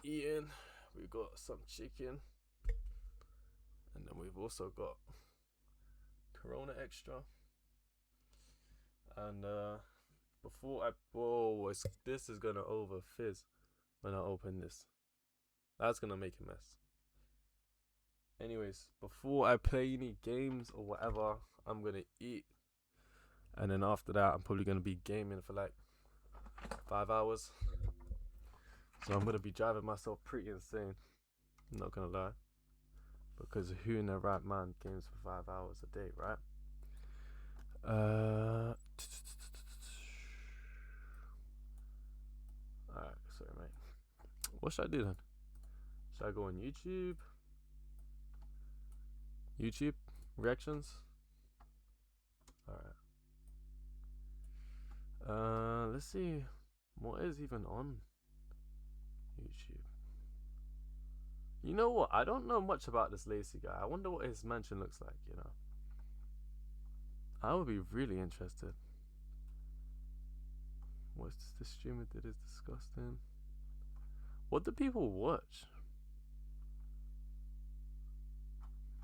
eating. We've got some chicken. And then we've also got Corona Extra. And this is gonna over fizz when I open this. That's gonna make a mess. Anyways, before I play any games or whatever, I'm gonna eat. And then after that, I'm probably gonna be gaming for like 5 hours. So I'm gonna be driving myself pretty insane. I'm not gonna lie. Because who in their right mind games for 5 hours a day, right? Alright, sorry mate. What should I do then? Should I go on YouTube? YouTube? Reactions? Alright. Let's see. What is even on YouTube? You know what? I don't know much about this Lacy guy. I wonder what his mansion looks like, you know? I would be really interested. What's the streamer that is disgusting? What do people watch?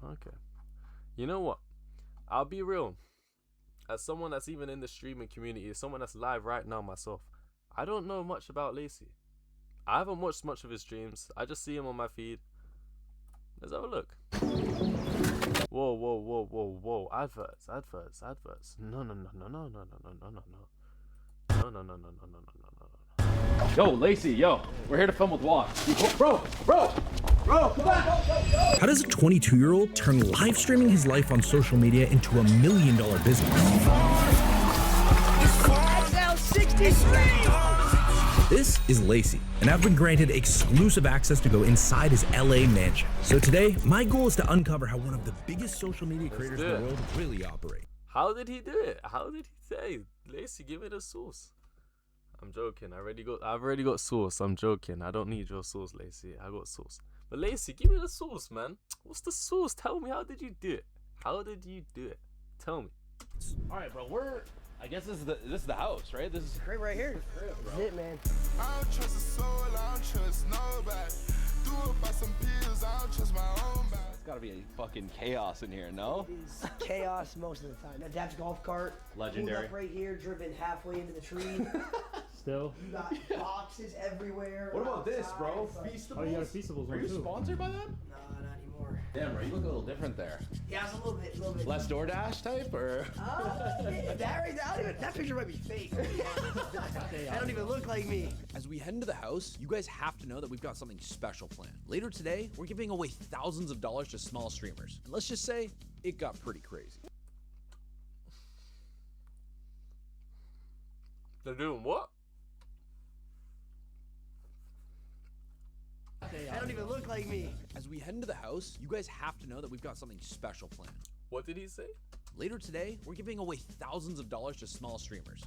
Okay. You know what? I'll be real. As someone that's even in the streaming community, as someone that's live right now myself, I don't know much about Lacy. I haven't watched much of his streams. I just see him on my feed. Let's have a look. Whoa, whoa, whoa, whoa, whoa. Adverts, adverts, adverts. No. Yo, Lacy, yo, we're here to film with Watt. Bro, come on. How does a 22-year-old turn live streaming his life on social media into $1 million business? This is Lacy, and I've been granted exclusive access to go inside his LA mansion. So today, my goal is to uncover how one of the biggest social media creators in the world really operate. How did he do it? How did he say, Lacy, give me the sauce? I'm joking. I've already got sauce. I'm joking. I don't need your sauce, Lacy. I got sauce. But Lacy, give me the sauce, man. What's the sauce? Tell me, how did you do it? How did you do it? Tell me. All right, bro. I guess this is the house, right? This is crib right here. This is it, man. I don't trust a soul. I don't trust nobody. Do it by some pills. I don't trust my own body. It's gotta be a fucking chaos in here, no? It is chaos most of the time. That Dad's golf cart. Legendary. Up right here, driven halfway into the tree. Still. You got boxes everywhere. What about this, bro? Feastables? Oh, you got a Feastables Are you too. sponsored by them? No, not anymore. Damn, bro, you look a little different there. Yeah, it's a little bit. Less DoorDash type, or? That picture might be fake. I don't even look like me. As we head into the house, you guys have to know that we've got something special planned. Later today, we're giving away thousands of dollars to small streamers. And let's just say, it got pretty crazy. They're doing what? I don't even look like me. As we head into the house, you guys have to know that we've got something special planned. What did he say? Later today, we're giving away thousands of dollars to small streamers.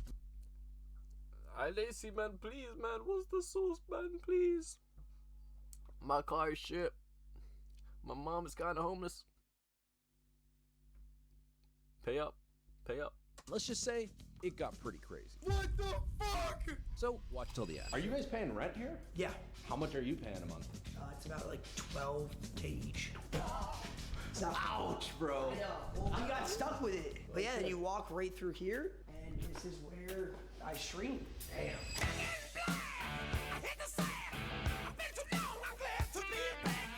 Lacy, man, please, man. What's the sauce, man, please? My car is shit. My mom is kind of homeless. Pay up. Pay up. Let's just say, it got pretty crazy. What the fuck? So, watch till the end. Are you guys paying rent here? Yeah. How much are you paying a month? It's about like 12K each. Ouch, bro. I know. Well, we got stuck with it. But yeah, then you walk right through here, and this is where I stream. Damn.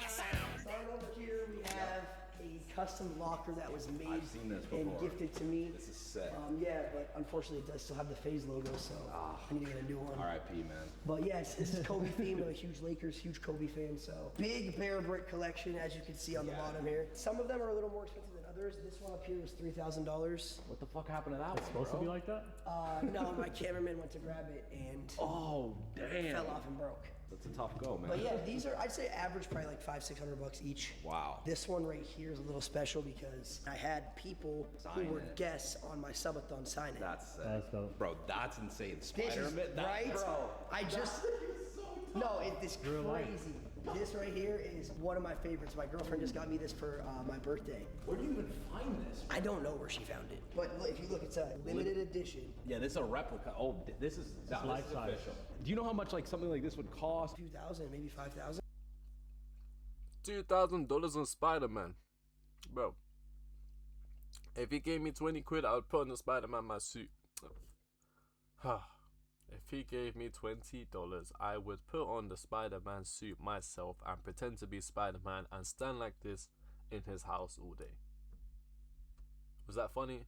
Starting over here, we have a custom locker that was made I've seen this and before. gifted to me. This is sick. Yeah, but unfortunately it does still have the FaZe logo, so I need to get a new one. R.I.P. man. But yes, this is Kobe themed. I'm a huge Lakers, huge Kobe fan, so big bear brick collection, as you can see on the bottom here. Some of them are a little more expensive than others. This one up here is $3,000. What the fuck happened to that one, Supposed to be like that? No, my cameraman went to grab it and Oh, damn. fell off and broke. That's a tough go, man. But yeah, these are, I'd say average probably like $500-600 each. Wow. This one right here is a little special because I had people who Sign were it. guests on my subathon sign it. That's sick. That's dope. Bro, that's insane. This Spider is, Man, right? bro. I just, no, this Real life. crazy. This right here is one of my favorites. My girlfriend just got me this for my birthday. Where do you even find this? I don't know where she found it, but if you look, it's a limited edition. Yeah, this is a replica. Oh, this is life size. official. Do you know how much like something like this would cost? 2,000, maybe 5,000. $2,000 on Spider-Man. Bro. If he gave me 20 quid, I would put on the Spider-Man my suit. If he gave me $20, I would put on the Spider-Man suit myself and pretend to be Spider-Man and stand like this in his house all day. Was that funny?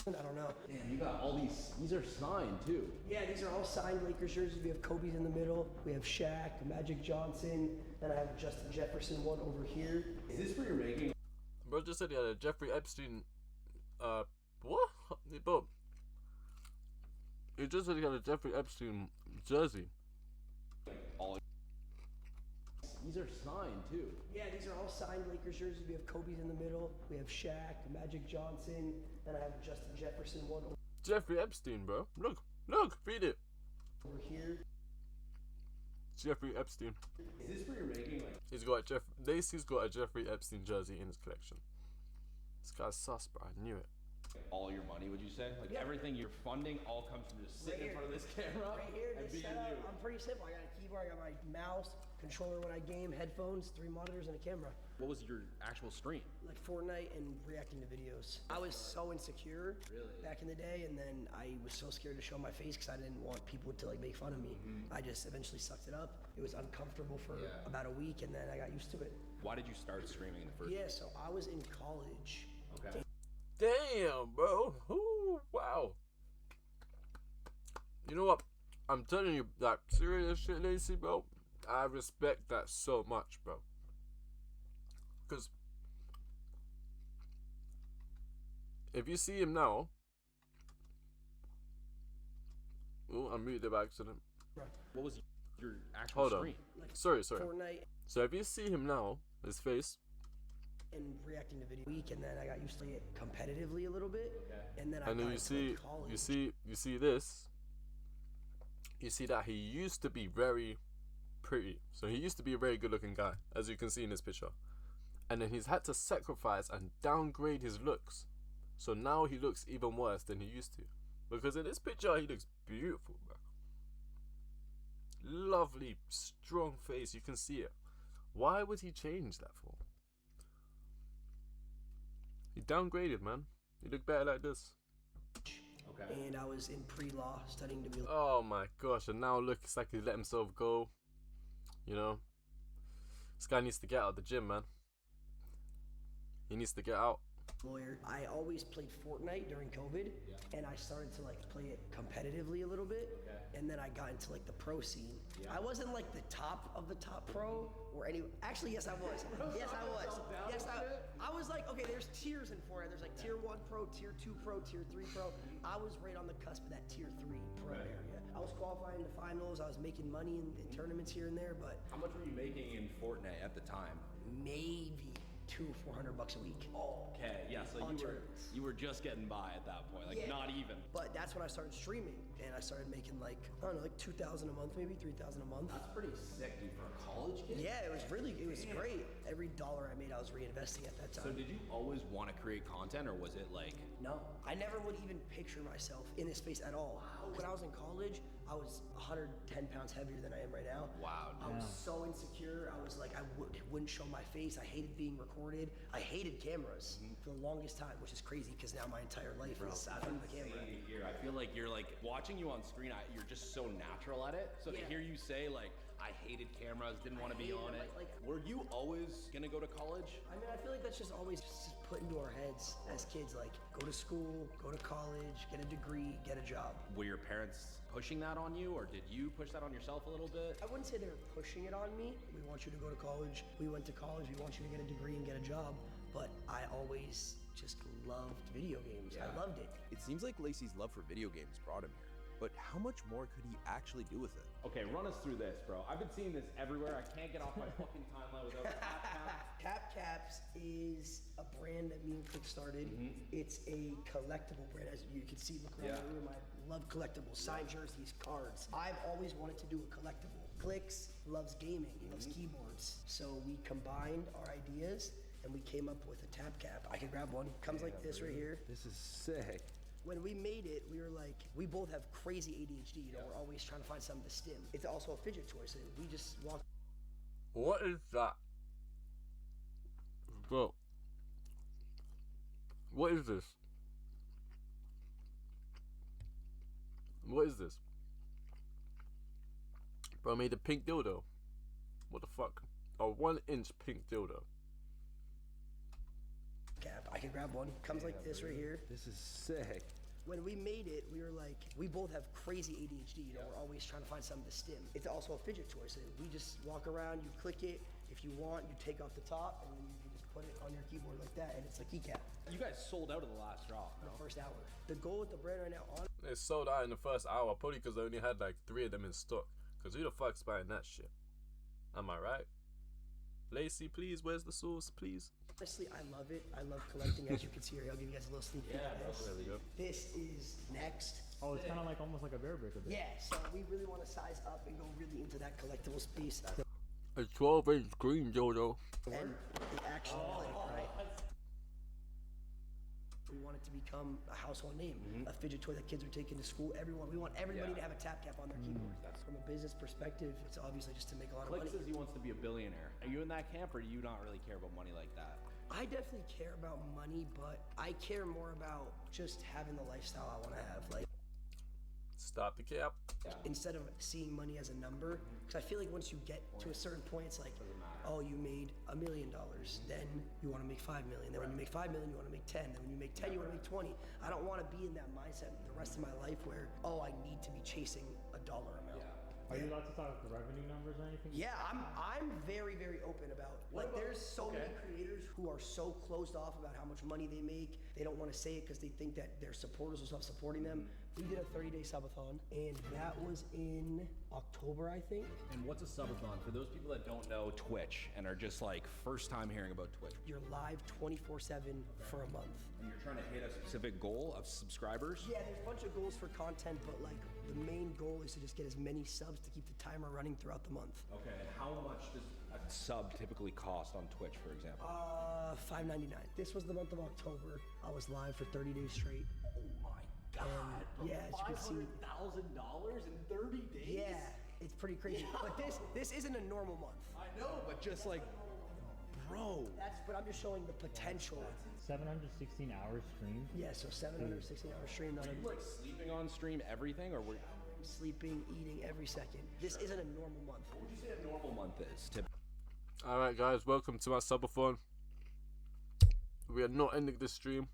I don't know. Damn, you got all these are signed too. Yeah, these are all signed Lakers jerseys. We have Kobe's in the middle. We have Shaq, Magic Johnson. Then I have a Justin Jefferson one over here. Is this for your making? Bro just said he had a Jeffrey Epstein, what? Bro, he just said he had a Jeffrey Epstein jersey. These are signed too. Yeah, these are all signed Lakers jerseys. We have Kobe's in the middle. We have Shaq, Magic Johnson. Then I have a Justin Jefferson one Jeffrey Epstein, bro. Look, read it. over here. Jeffrey Epstein. Is this for your making? Lacy's got a Jeffrey Epstein jersey in his collection. This guy's sus, bro. I knew it. All your money, would you say? Like everything you're funding all comes from just sitting in front of this camera Right here, and this being setup, you. I'm pretty simple. I got a keyboard, I got my mouse, controller when I game, headphones, 3 monitors, and a camera. What was your actual stream? Like Fortnite and reacting to videos. I was so insecure back in the day, and then I was so scared to show my face because I didn't want people to like make fun of me. I just eventually sucked it up. It was uncomfortable for about a week, and then I got used to it. Why did you start streaming in the first? Yeah, so I was in college. Okay. Damn, bro. Ooh, wow. You know what? I'm telling you, that serious shit, Lacy, bro. I respect that so much, bro. Because if you see him now, oh, I muted it by accident. What was your actual Hold on. stream? Sorry. Fortnite So if you see him now, his face, and reacting to video week, and then I got used to it competitively a little bit, and then I and then got you into, see, like, college. you see this. You see that he used to be very pretty. So he used to be a very good-looking guy, as you can see in this picture. And then he's had to sacrifice and downgrade his looks. So now he looks even worse than he used to. Because in this picture, he looks beautiful, bro. Lovely, strong face. You can see it. Why would he change that for? He downgraded, man. He looked better like this. Okay. And I was in pre-law studying to be. Oh my gosh, and now look, it's like he let himself go. You know? This guy needs to get out of the gym, man. He needs to get out. Lawyer. I always played Fortnite during COVID, and I started to like play it competitively a little bit, and then I got into like the pro scene. I wasn't like the top of the top pro or any. Actually, yes, I was. Yes, I was. Yes, I was like, okay, there's tiers in Fortnite. There's like tier 1 pro, tier 2 pro, tier 3 pro. I was right on the cusp of that tier 3 pro area. I was qualifying to finals. I was making money in tournaments here and there, but How much were you making in Fortnite at the time? maybe $200-400 a week. Okay, yeah, so On you tournaments. were just getting by at that point, like Yeah. not even. But that's when I started streaming, and I started making like, I don't know, like 2,000 a month, maybe 3,000 a month. That's pretty sick, dude, for a college kid. Yeah, it was great. Every dollar I made, I was reinvesting at that So time. did you always want to create content, or was it like? No, I never would even picture myself in this space at all. When I was in college, I was 110 pounds heavier than I am right now. Wow, I was so insecure. I was like, I wouldn't show my face. I hated being recorded. I hated cameras for the longest time, which is crazy because now my entire life is out of the camera. Same here. I feel like you're like watching you on screen. You're just so natural at it. So to Yeah. hear you say like, I hated cameras, didn't want to be hated on them, it. like- Were you always gonna go to college? I mean, I feel like that's just always just put into our heads as kids, like go to school, go to college, get a degree, get a job. Were your parents pushing that on you, or did you push that on yourself a little bit? I wouldn't say they were pushing it on me. We want you to go to college. We went to college. We want you to get a degree and get a job. But I always just loved video games. I loved it. It seems like Lacy's love for video games brought him here, but how much more could he actually do with it? Okay, run us through this, bro. I've been seeing this everywhere. I can't get off my fucking timeline without Cap Caps is a brand that me and Click started. It's a collectible brand, as you can see. Look around the room. I love collectibles, signed jerseys, cards. I've always wanted to do a collectible. Flicks loves gaming, he loves keyboards. So we combined our ideas and we came up with a tap cap. I can grab one, comes like this right here. This is sick. When we made it, we were like, we both have crazy ADHD, you know, we're always trying to find something to stim. It's also a fidget toy, so we just walk. What is that? Bro. What is this? What is this? Bro made a pink dildo. What the fuck? A 1-inch pink dildo. Cap. I can grab one, comes like this right here. This is sick. When we made it, we were like, we both have crazy ADHD, you know, we're always trying to find something to stim. It's also a fidget toy, so we just walk around, you click it. If you want, you take off the top, and then you can just put it on your keyboard like that, and it's a keycap. You guys sold out of the last drop, The no? first hour. The goal with the brand right now, on It sold out in the first hour, probably because they only had like 3 of them in stock. Because who the fuck's buying that shit? Am I right? Lacy, please, where's the sauce, please? honestly, I love it. I love collecting, as you can see here. I'll give you guys a little sneak peek of this. There we go. This is next. Oh, it's kind of like almost like a bear brick a bit. Yeah, so we really want to size up and go really into that collectible space. A 12-inch green dildo. And the action right? We want it to become a household name, a fidget toy that kids are taking to school. We want everybody to have a tap cap on their keyboard. From a business perspective, it's obviously just to make a lot of Click money. says he wants to be a billionaire. Are you in that camp, or do you not really care about money like that? I definitely care about money, but I care more about just having the lifestyle I want to have. Like, Stop the cap. instead of seeing money as a number, because I feel like once you get to a certain point, it's like, oh, you made $1 million, then you want to make 5 million. Then when you make 5 million, you want to make 10. Then when you make 10, you want to make 20. I don't want to be in that mindset the rest of my life where, oh, I need to be chasing a dollar amount. Are you allowed to talk the revenue numbers or anything? Yeah, I'm very, very open about, like, there's so many creators who are so closed off about how much money they make. They don't want to say it because they think that their supporters will stop supporting them. We did a 30-day subathon, and that was in October, I think. And what's a subathon? For those people that don't know Twitch and are just like first time hearing about Twitch, You're live 24/7 for a month. and you're trying to hit a specific goal of subscribers. Yeah, there's a bunch of goals for content, but like the main goal is to just get as many subs to keep the timer running throughout the month. Okay, and how much does a sub typically cost on Twitch, for example? $5.99. This was the month of October. I was live for 30 days straight. Oh my God! Yeah, as you can see. $500,000 in 30 days. Yeah, it's pretty crazy. But this isn't a normal month. I know, but just like, bro. But I'm just showing the potential. 716 hours streamed. Yeah, so 716 hours streamed on Are you like sleeping on stream, everything, or were? sleeping, eating every second. This isn't a normal month. What would you say a normal month is? Alright guys, welcome to my subathon. We are not ending this stream.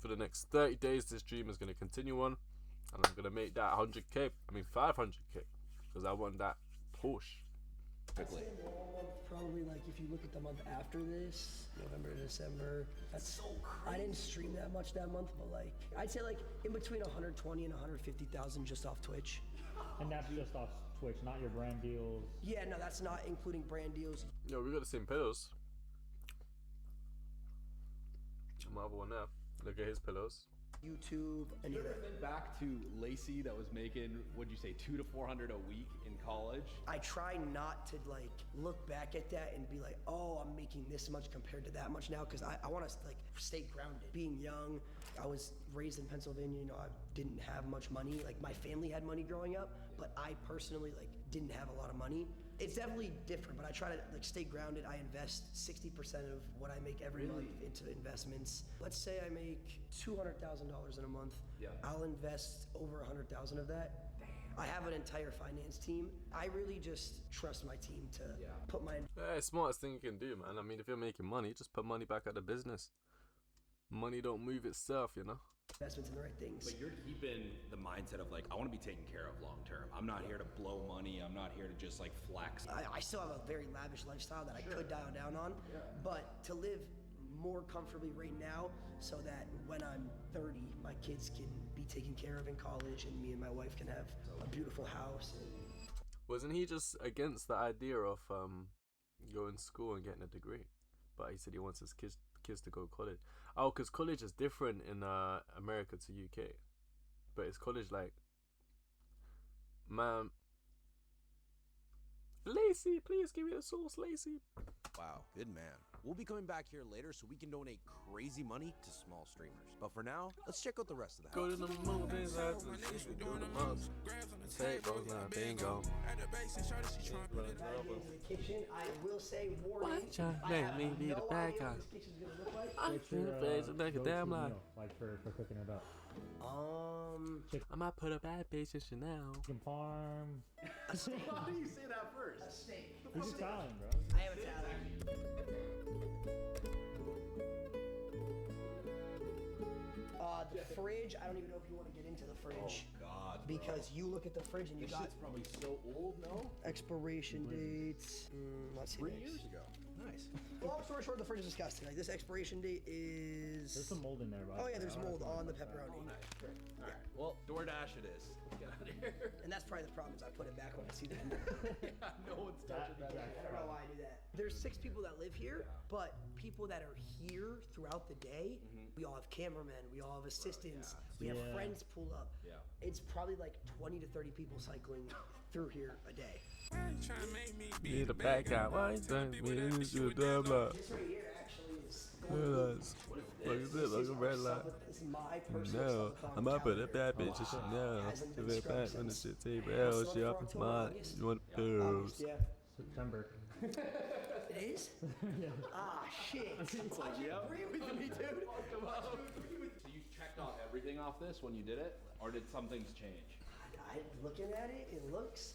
For the next 30 days, this stream is going to continue on. And I'm going to make that 100k. I mean 500k. Because I want that push. Typically. Probably like if you look at the month after this, November, December, that's so crazy. I didn't stream that much that month, but like, I'd say like in between 120 and 150,000 just off Twitch. And that's just off Twitch, not your brand deals. Yeah, no, that's not including brand deals. Yo, we got the same pillows. My other one now. Look at his pillows. YouTube, and You ever think back to Lacy that was making, what'd you say, 200 to 400 a week in college? I try not to like look back at that and be like, oh, I'm making this much compared to that much now, because I want to like stay grounded. Being young, I was raised in Pennsylvania, you know, I didn't have much money. Like my family had money growing up, but I personally like didn't have a lot of money. It's definitely different, but I try to like stay grounded. I invest 60% of what I make every month into investments. Let's say I make $200,000 in a month. Yeah. I'll invest over 100,000 of that. Damn. I have an entire finance team. I really just trust my team to put my Yeah, smartest thing you can do, man. I mean, if you're making money, just put money back at the business. Money don't move itself, you know? investments in the right things. But you're keeping the mindset of like, I want to be taken care of long term. I'm not here to blow money. I'm not here to just like flex. I still have a very lavish lifestyle that I could dial down on, but to live more comfortably right now so that when I'm 30, my kids can be taken care of in college and me and my wife can have a beautiful house. Wasn't he just against the idea of going to school and getting a degree? But he said he wants his kids to go to college. Oh, because college is different in America to UK. But it's college like, man, Lacy, please give me the sauce, Lacy. Wow, good man. We'll be coming back here later so we can donate crazy money to small streamers. But for now, let's check out the rest of the Go house. to the movies after the shit, we do the most. Take those now, bingo. Into the kitchen, I will say warning. Why y'all I let have me be the no bad idea guy? what this kitchen's gonna look like. I What's can't face it like a go-to damn lie. meal, like for cooking it up? I might put a bad bitch in Chanel. Chicken parm. A steak. Why do you say that first? A steak. He's Italian, bro. I am Italian. The fridge, I don't even know if you want to get into the fridge. Oh God. Because you look at the fridge and you This got shit's probably so old, no? expiration dates. Let's see. 3 next. years ago. Nice. Long story short, the fridge is disgusting. Like this expiration date is. There's some mold in there, bro. Oh yeah, there's mold on the pepperoni. Oh, nice. Great. All right. Well, DoorDash it is. Get out of here. And that's probably the problem is I put it back when I see them. Yeah, no one's touching that. I don't know why I do that. There's 6 people that live here, but people that are here throughout the day, we all have cameramen, we all have assistants, we have Yeah. friends pull up. Yeah. It's probably like 20 to 30 people cycling through here a day. Be the bad guy. Why you turn me into a dumb lie? This right here actually is. Realize. Look at this, like a red light. This is my personal No, subathon I'm up with a calendar. bad bitch and Chanel. Hasn't been Give it scrubbed back when the since- shit take What's hell. the She one up for in October, mine. August? You want August, pills? yeah. September. It is? Ah, shit. I agree with me, dude. So you checked off everything off this when you did it, or did some things change? Looking at it, it looks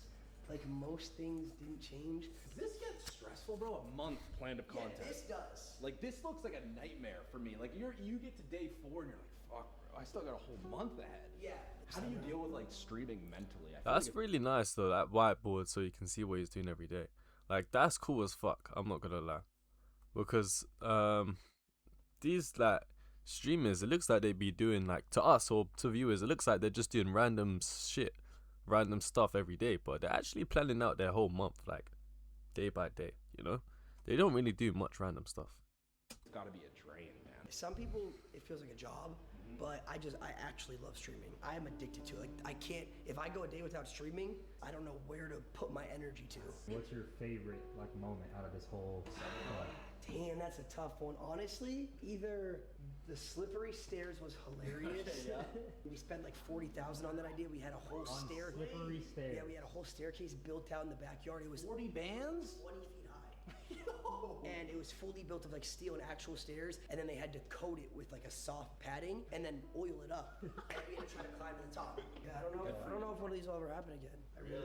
like most things didn't change. This gets stressful, bro. A month planned of Yeah, content. this does. Like this looks like a nightmare for me. Like you get to day 4 and you're like, fuck, bro, I still got a whole month ahead. Yeah. How do you deal with like streaming mentally? I feel That's like really nice though, that whiteboard so you can see what he's doing every day. Like that's cool as fuck, I'm not gonna lie. Because these like streamers, it looks like they be doing like to us or to viewers, it looks like they're just doing random shit, random stuff every day, but they're actually planning out their whole month, like day by day, you know? They don't really do much random stuff. it's gotta be a drain, man. Some people, it feels like a job, but I actually love streaming. I am addicted to it. Like, I can't, if I go a day without streaming, I don't know where to put my energy to. What's your favorite like moment out of this whole? Damn, that's a tough one. Honestly, either the slippery stairs was hilarious. We spent like 40,000 on that idea. We had a whole stair. Slippery stairs. Yeah, we had a whole staircase built out in the backyard. It was 40 bands? 20 feet high. And it was fully built of like steel and actual stairs, and then they had to coat it with like a soft padding and then oil it up. And we had to try to climb to the top. Yeah, I don't know. I don't know if one of these will ever happen again.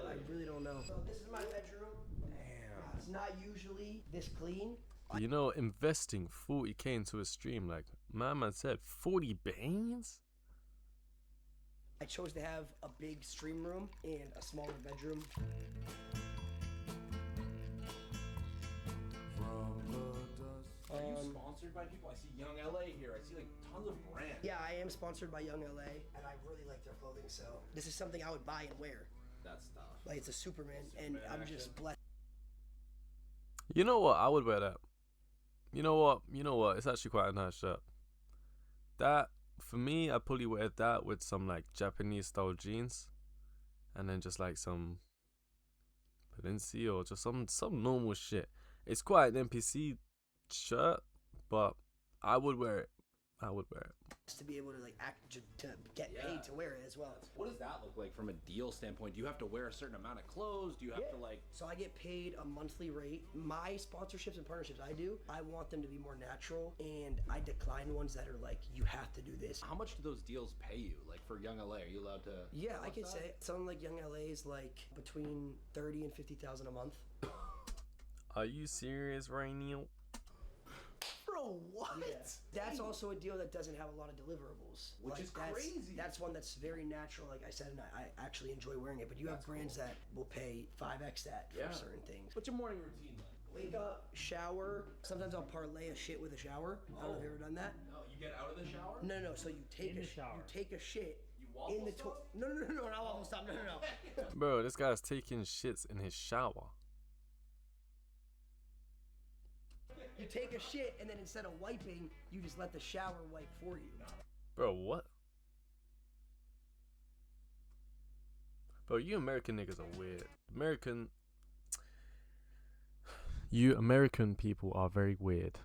I really don't know. So this is my bedroom. Damn. It's not usually this clean. You know, investing 40k into a stream, like my man said, 40 bands? I chose to have a big stream room and a smaller bedroom. Are you sponsored by people? I see Young LA here. I see like tons of brands. Yeah, I am sponsored by Young LA, and I really like their clothing. So this is something I would buy and wear. That's tough. Like it's a Superman and I'm just blessed. You know what? I would wear that. You know what? It's actually quite a nice shirt. That, for me, I'd probably wear that with some like Japanese style jeans. And then just like some Balenciaga or just some normal shit. It's quite an NPC shirt, but I would wear it. I would wear it. To be able to like to get paid to wear it as well. What does that look like from a deal standpoint? Do you have to wear a certain amount of clothes? Do you have to like? So I get paid a monthly rate. My sponsorships and partnerships I do, I want them to be more natural, and I decline ones that are like, you have to do this. How much do those deals pay you? Like for Young LA, are you allowed to? Yeah, I discuss could that? say something like Young LA is like between 30 and 50,000 a month. Are you serious right now? Bro, what? Yeah. That's also a deal that doesn't have a lot of deliverables. Which is crazy. That's one that's very natural, like I said, and I actually enjoy wearing it. But you have brands that will pay 5x that for Yeah. certain things. What's your morning routine like? Wake up, shower. Sometimes I'll parlay a shit with a shower. I don't know if you've ever done that. No, you get out of the shower. No. So you take In the shower. You take a shit You waffle in the stop? No, not waffle stop. No. Bro, this guy's taking shits in his shower. You take a shit and then instead of wiping, you just let the shower wipe for you. Bro, what? Bro, you American niggas are weird. You American people are very weird.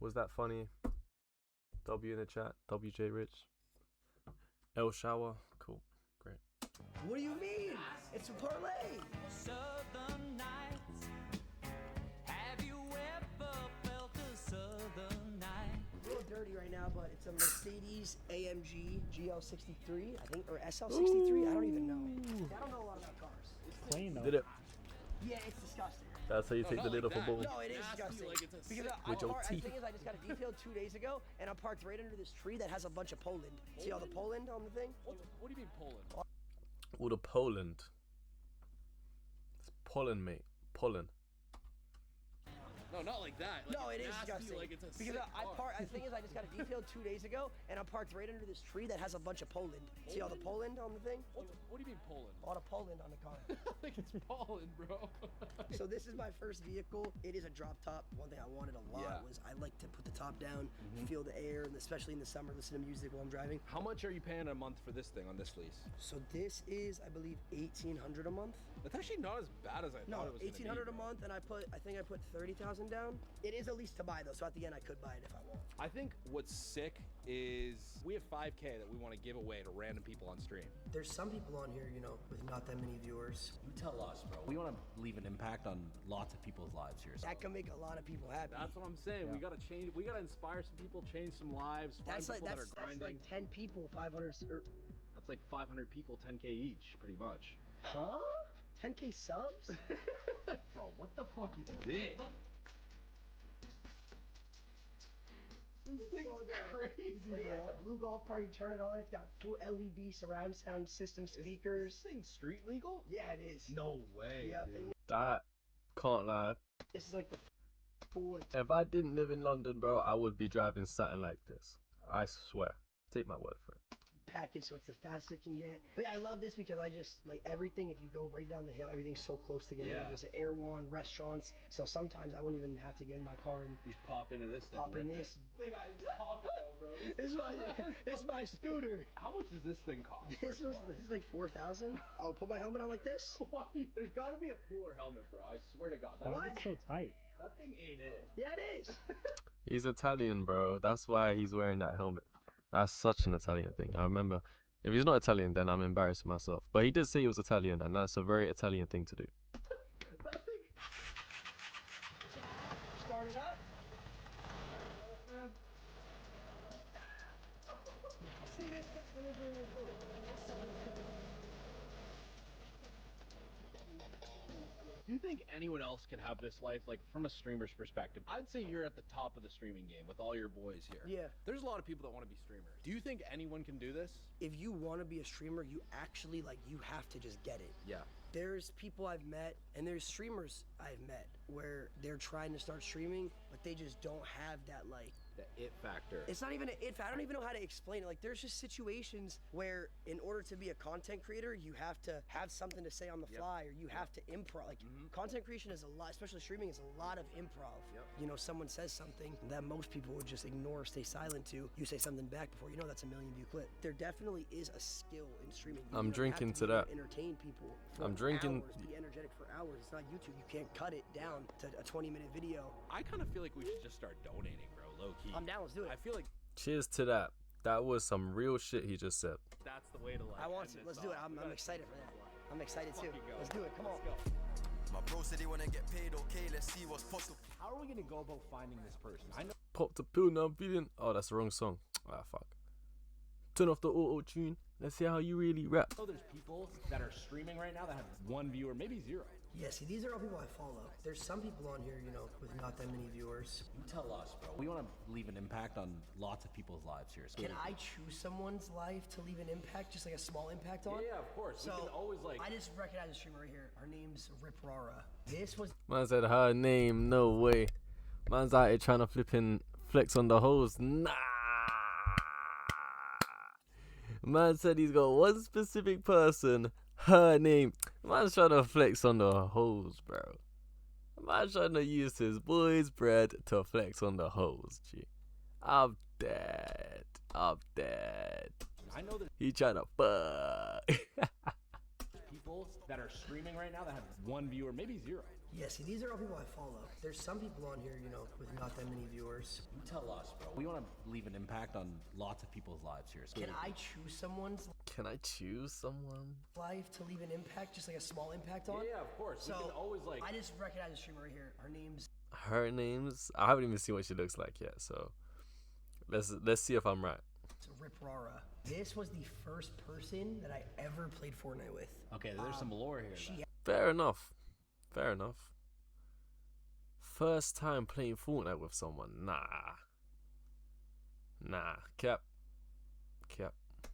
Was that funny? W in the chat. WJ Rich. L Shower. Cool. Great. What do you mean? It's a parlay. Southern nights. Have you ever felt a southern night? A little dirty right now, but it's a Mercedes AMG GL63, I think, or SL63. I don't even know. I don't know a lot about cars. Clean though. Did it? Yeah, it's disgusting. That's how you take the lid off a ball. No, it is disgusting. Because With your the teeth. thing is, I just got it detailed 2 days ago, and I'm parked right under this tree that has a bunch of Poland. See all the Poland on the thing? What do you mean Poland? All the Poland. It's pollen, mate. Pollen. No, not like that. Like, No, it is nasty, disgusting. Like it's a Because sick car. the thing is, I just got it detailed 2 days ago, and I'm parked right under this tree that has a bunch of Poland. See all the Poland on the thing? What do you mean Poland? A lot of Poland on the car. Like it's Poland, bro. So this is my first vehicle. It is a drop top. One thing I wanted a lot Yeah. was I like to put the top down, feel the air, and especially in the summer, listen to music while I'm driving. How much are you paying a month for this thing on this lease? So this is, I believe, $1,800 a month. That's actually not as bad as I No, thought it was. $1,800 a month, and I think I put 30,000 down. It is a lease to buy though, so at the end I could buy it if I want. I think what's sick is we have 5K that we want to give away to random people on stream. There's some people on here, you know, with not that many viewers. You tell us, bro. We want to leave an impact on lots of people's lives here. That can make a lot of people happy. That's what I'm saying. We gotta change. We gotta inspire some people, change some lives. Find That's like people that's, that are that's grinding. like 10 people, 500. That's like 500 people, 10K each, pretty much. Huh? 10K subs? Bro, what the fuck is this? This crazy, bro. Blue golf cart, you turn it on, it's got full LED surround sound system speakers. Is this thing street legal? Yeah, it is. No way. Yeah, dude. That can't lie. this is like the full. If I didn't live in London, bro, I would be driving something like this. I swear. Take my word for it. Package, so it's the fastest it can get. But yeah, I love this because I just like everything. If you go right down the hill, everything's so close together. Yeah. There's an Airwan, restaurants. So sometimes I wouldn't even have to get in my car and You pop into this thing. pop in this. This is my scooter. How much does this thing cost? This is like 4,000. I'll put my helmet on like this. There's gotta be a cooler helmet, bro. I swear to God. Why is it so tight? That thing ain't it. Yeah, it is. He's Italian, bro. That's why he's wearing that helmet. That's such an Italian thing. I remember. If he's not Italian, then I'm embarrassing myself. But he did say he was Italian, and that's a very Italian thing to do. Start it up. Do you think anyone else can have this life? Like, from a streamer's perspective, I'd say you're at the top of the streaming game with all your boys here. Yeah. There's a lot of people that want to be streamers. Do you think anyone can do this? If you want to be a streamer, you actually you have to just get it. Yeah. There's people I've met, and there's streamers I've met where they're trying to start streaming, but they just don't have that The it factor. It's not even an it. I don't even know how to explain it. Like, there's just situations where, in order to be a content creator, you have to have something to say on the fly, or you have to improv. Like, content creation is a lot, especially streaming, is a lot of improv. You know, someone says something that most people would just ignore, or stay silent to. You say something back before you know that's a million-view clip. There definitely is a skill in streaming. You I'm don't have drinking to to be able that. Entertain people. For I'm drinking- Hours, be energetic for hours. It's not YouTube. You can't cut it down to a 20-minute video. I kind of feel like we should just start donating, bro. Low key. I'm down. Let's do it. I feel like Cheers to that. That was some real shit he just said. that's the way to like. I want end to. this Let's do it. off. I'm excited for that. I'm excited too. Fucking go. Let's do it. Come on. Let's go. My bro said he wanna get paid, okay, let's see what's possible. How are we gonna go about finding this person? I know. Popped a pill, now I'm feeling. Oh, that's the wrong song. Ah, fuck. Turn off the auto tune. Let's see how you really rap. There's people that are streaming right now that have 1 viewer, maybe 0. Yeah, see, these are all people I follow. There's some people on here, you know, with not that many viewers. You tell us, bro. We want to leave an impact on lots of people's lives here. So Can I choose someone's life to leave an impact, just like a small impact on? Yeah, of course. So, we can always like. I just recognize a streamer right here. Her name's Richh. This was Man said her name, no way. Man's out here trying to flipping flex on the hoes. Nah. Man said he's got one specific person, her name. Man's trying to flex on the hoes, bro. Man's trying to use his boy's bread to flex on the hoes, G. I'm dead. I'm dead. I know there's He trying to fuck. people that are streaming right now that have 1 viewer, maybe 0. Yeah, see, these are all people I follow. There's some people on here, you know, with not that many viewers. You tell us, bro. We want to leave an impact on lots of people's lives here. So Can I choose someone's Can I choose someone? life to leave an impact, just like a small impact on? Yeah, of course. So we can always like. I just recognize the streamer right here. Her name's Her name's I haven't even seen what she looks like yet, so let's see if I'm right. Richh. This was the first person that I ever played Fortnite with. Okay, there's some lore here. She Fair enough. Fair enough. First time playing Fortnite with someone. Nah. Cap.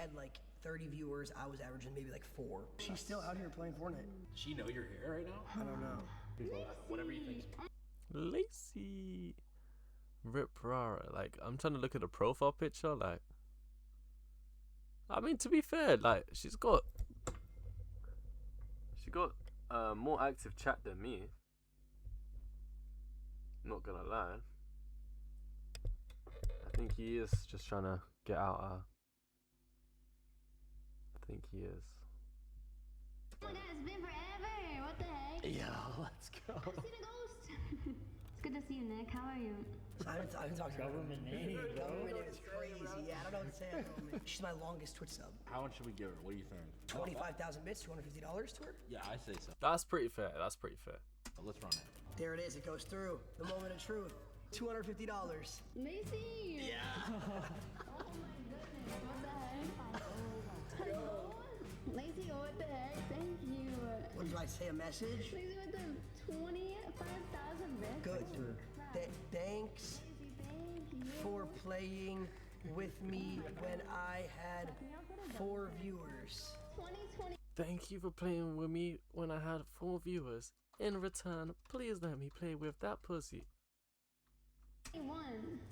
had like 30 viewers. I was averaging maybe like 4. She's still out here playing Fortnite. Does she know you're here right now? I don't know. Whatever you think. Lacy. Richh. Like, I'm trying to look at the profile picture. Like, I mean, to be fair, like, she got more active chat than me. Not gonna lie. I think he is just trying to get out. I think he is. Oh my god, it's been forever. What the heck? Yeah, let's go. I've seen a ghost. It's good to see you, Nick. How are you? I haven't talked to her. Government name, bro. Government name is crazy. Yeah, I don't know what to say at the moment. She's my longest Twitch sub. How much should we give her? What do you think? 25,000 bits, $250 to her. Yeah, I say so. That's pretty fair. Let's Let's run it. There it is. It goes through. The moment of truth. $250. Macy! Yeah! Oh my goodness, what the heck? Hello? Lacy, what the heck? Thank you. What did I say? A message? Lacy with the 25,000 bits. Good. Thanks Thank you. for playing with me when I had 4 viewers. 2020. Thank you for playing with me when I had 4 viewers. In return, please let me play with that pussy.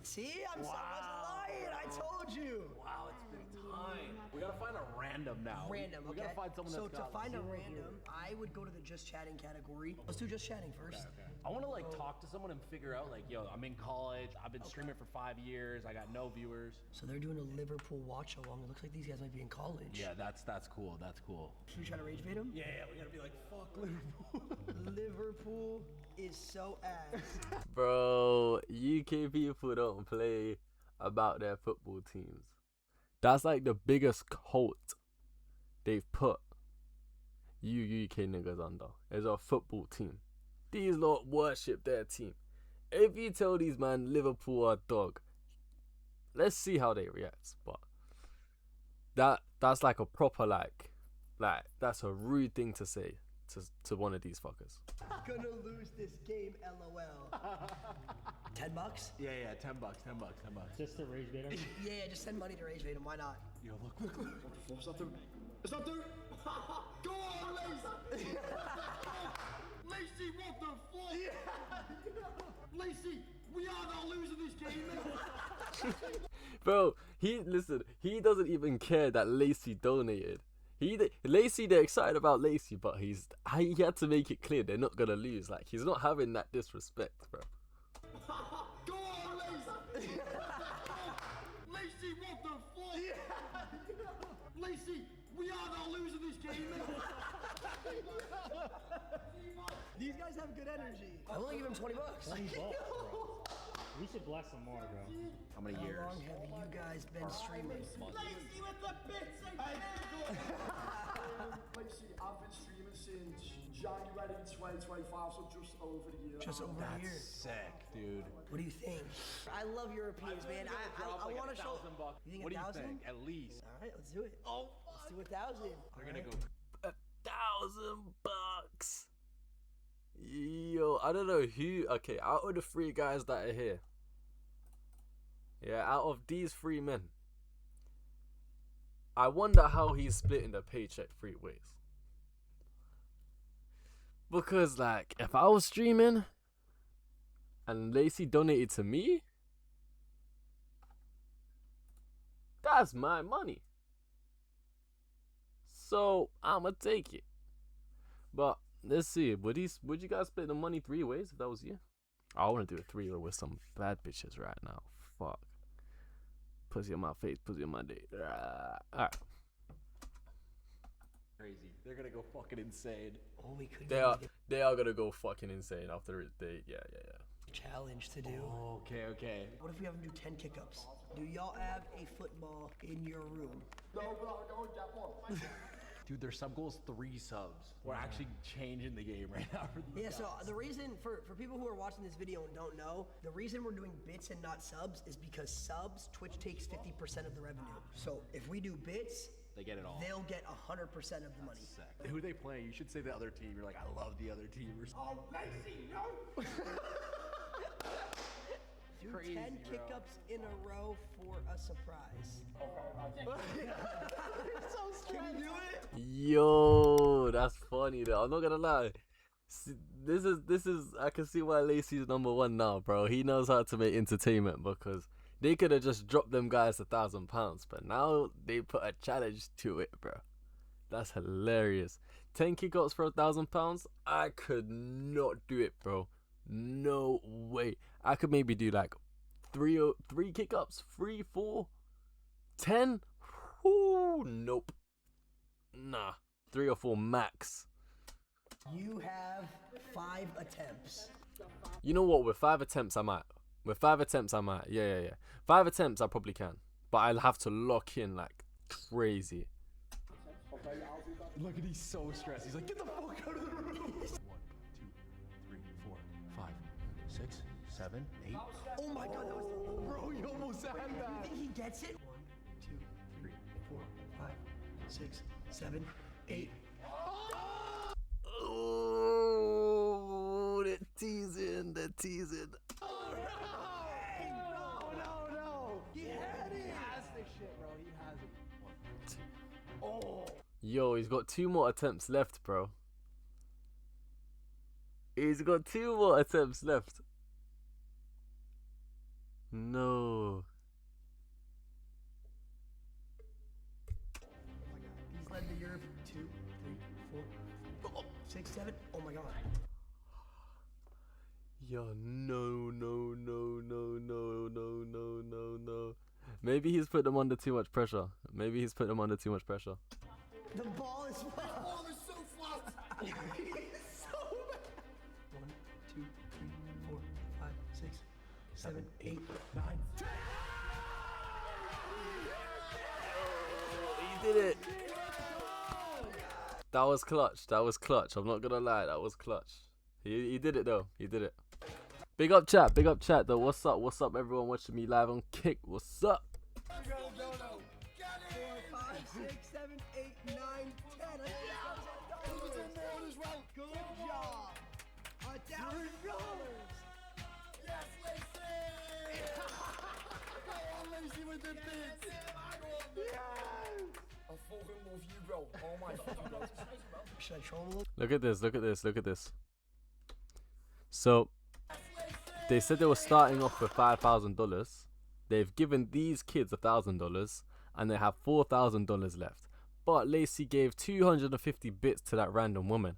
See, I wasn't lying. I told you. Wow, it's been time. We gotta find a random now. Random, We okay? gotta find someone so that's to got find a zero random, I would go to the just chatting category. Let's do just chatting first. Okay. I want to like talk to someone and figure out like, yo, I'm in college. I've been streaming for 5 years. I got no viewers. So they're doing a Liverpool watch along. It looks like these guys might be in college. Yeah, that's cool. That's cool. Should we try to rage bait them? Yeah, we gotta be like, fuck Liverpool. Liverpool is so ass. Bro, UK people don't play about their football teams. That's like the biggest cult they've put you UK niggas under. Is a football team. These lot worship their team. If you tell these man Liverpool are dog, let's see how they react. But that's like a proper like that's a rude thing to say to one of these fuckers. Gonna lose this game, LOL. $10? Yeah, $10. Just to rage bait him. Yeah, just send money to rage bait him. Why not? Yo, look quickly. It's not through. It's not through. Go on, Lacy. Lacy, what the fuck? Lacy, we are not losing this game, mate. Bro, he doesn't even care that Lacy donated. Lacy, they're excited about Lacy, but he had to make it clear they're not gonna lose. Like, he's not having that disrespect, bro. Go on, Lacy. Lacy, what the fuck? Lacy, we are not losing this game, mate. These guys have good energy. I'm only giving him $20. $20, bro. We should bless him more, bro. How many years? How long have you guys been streaming? Lacy with the bits again. Lacy, I've been streaming since January 2025, so just over a year. Just over a year. Sick, dude. What do you think? I love Europeans, man. I want to show. $1,000. You think What do you 1,000? think? At least. All right, let's do it. Oh, Let's do 1,000. We're gonna go. $1,000. Yo, I don't know who. Okay, out of the 3 guys that are here, yeah, out of these 3 men, I wonder how he's splitting the paycheck 3 ways. Because, like, if I was streaming and Lacy donated to me, that's my money. So I'ma take it. But let's see. Would you guys split the money 3 ways if that was you? I want to do a 3-way with some bad bitches right now. Fuck. Pussy on my face, pussy on my dick. Alright. Crazy. They're gonna go fucking insane. Oh, we could They get are like they are gonna go fucking insane after it. Yeah. a challenge to do. Okay. What if we have them do 10 kick-ups? Do y'all have a football in your room? Dude, their sub goal is 3 subs. We're actually changing the game right now for these Yeah, so guys. the reason, for people who are watching this video and don't know, the reason we're doing bits and not subs is because subs, Twitch takes 50% of the revenue. So if we do bits, They get it all. they'll get 100% of the money. Sick. Who are they playing? You should say the other team. You're like, I love the other team. Oh, Lacy, no! Do Crazy, 10 bro. kick-ups in a row for a surprise. Can you do it? Yo, that's funny though. I'm not gonna lie. This is I can see why Lacy's #1 now, bro. He knows how to make entertainment because they could have just dropped them guys £1,000, but now they put a challenge to it, bro. That's hilarious. 10 kick-ups for £1,000. I could not do it, bro. No way. I could maybe do like three kick-ups, 3, 4, 10. Ooh, nope. Nah, 3 or 4 max. You have 5 attempts. You know what? With 5 attempts, I might. Yeah. 5 attempts, I probably can. But I'll have to lock in like crazy. Look at he's so stressed. He's like, get the fuck out of the room. 1, 2, 3, 4, 5, 6, 7, 8. Oh my god, that was... Bro, you almost had You that. think he gets it? 1, 2, 3, 4, 5, 6, 7, 8. Oh, they're teasing. No. He had it. He has this shit, bro. He has it. 1, 2. Oh. Yo, he's got 2 more attempts left, bro. He's got 2 more attempts left. No. He's led the Europe 2, 3, 4, 6, 7. Oh my god. Yo, no. Maybe he's put them under too much pressure. The ball is flat. Oh, they're so flat! He's so bad. 1, 2, 3, 4, 5, 6, 7, 8, 9, 10. He did it. That was clutch. I'm not gonna lie, that was clutch. He did it though. He did it. Big up chat though. What's up everyone watching me live on Kick? What's up? 4, 5, 6, 7, 8, 9, 10. Good job. $1,000. Yes, Lacy! Go on, Lacy with the bits! A full more view, bro. Oh my fucking god. Should I show him a little? Look at this. So they said they were starting off with $5,000. They've given these kids $1,000 and they have $4,000 left. But Lacy gave 250 bits to that random woman.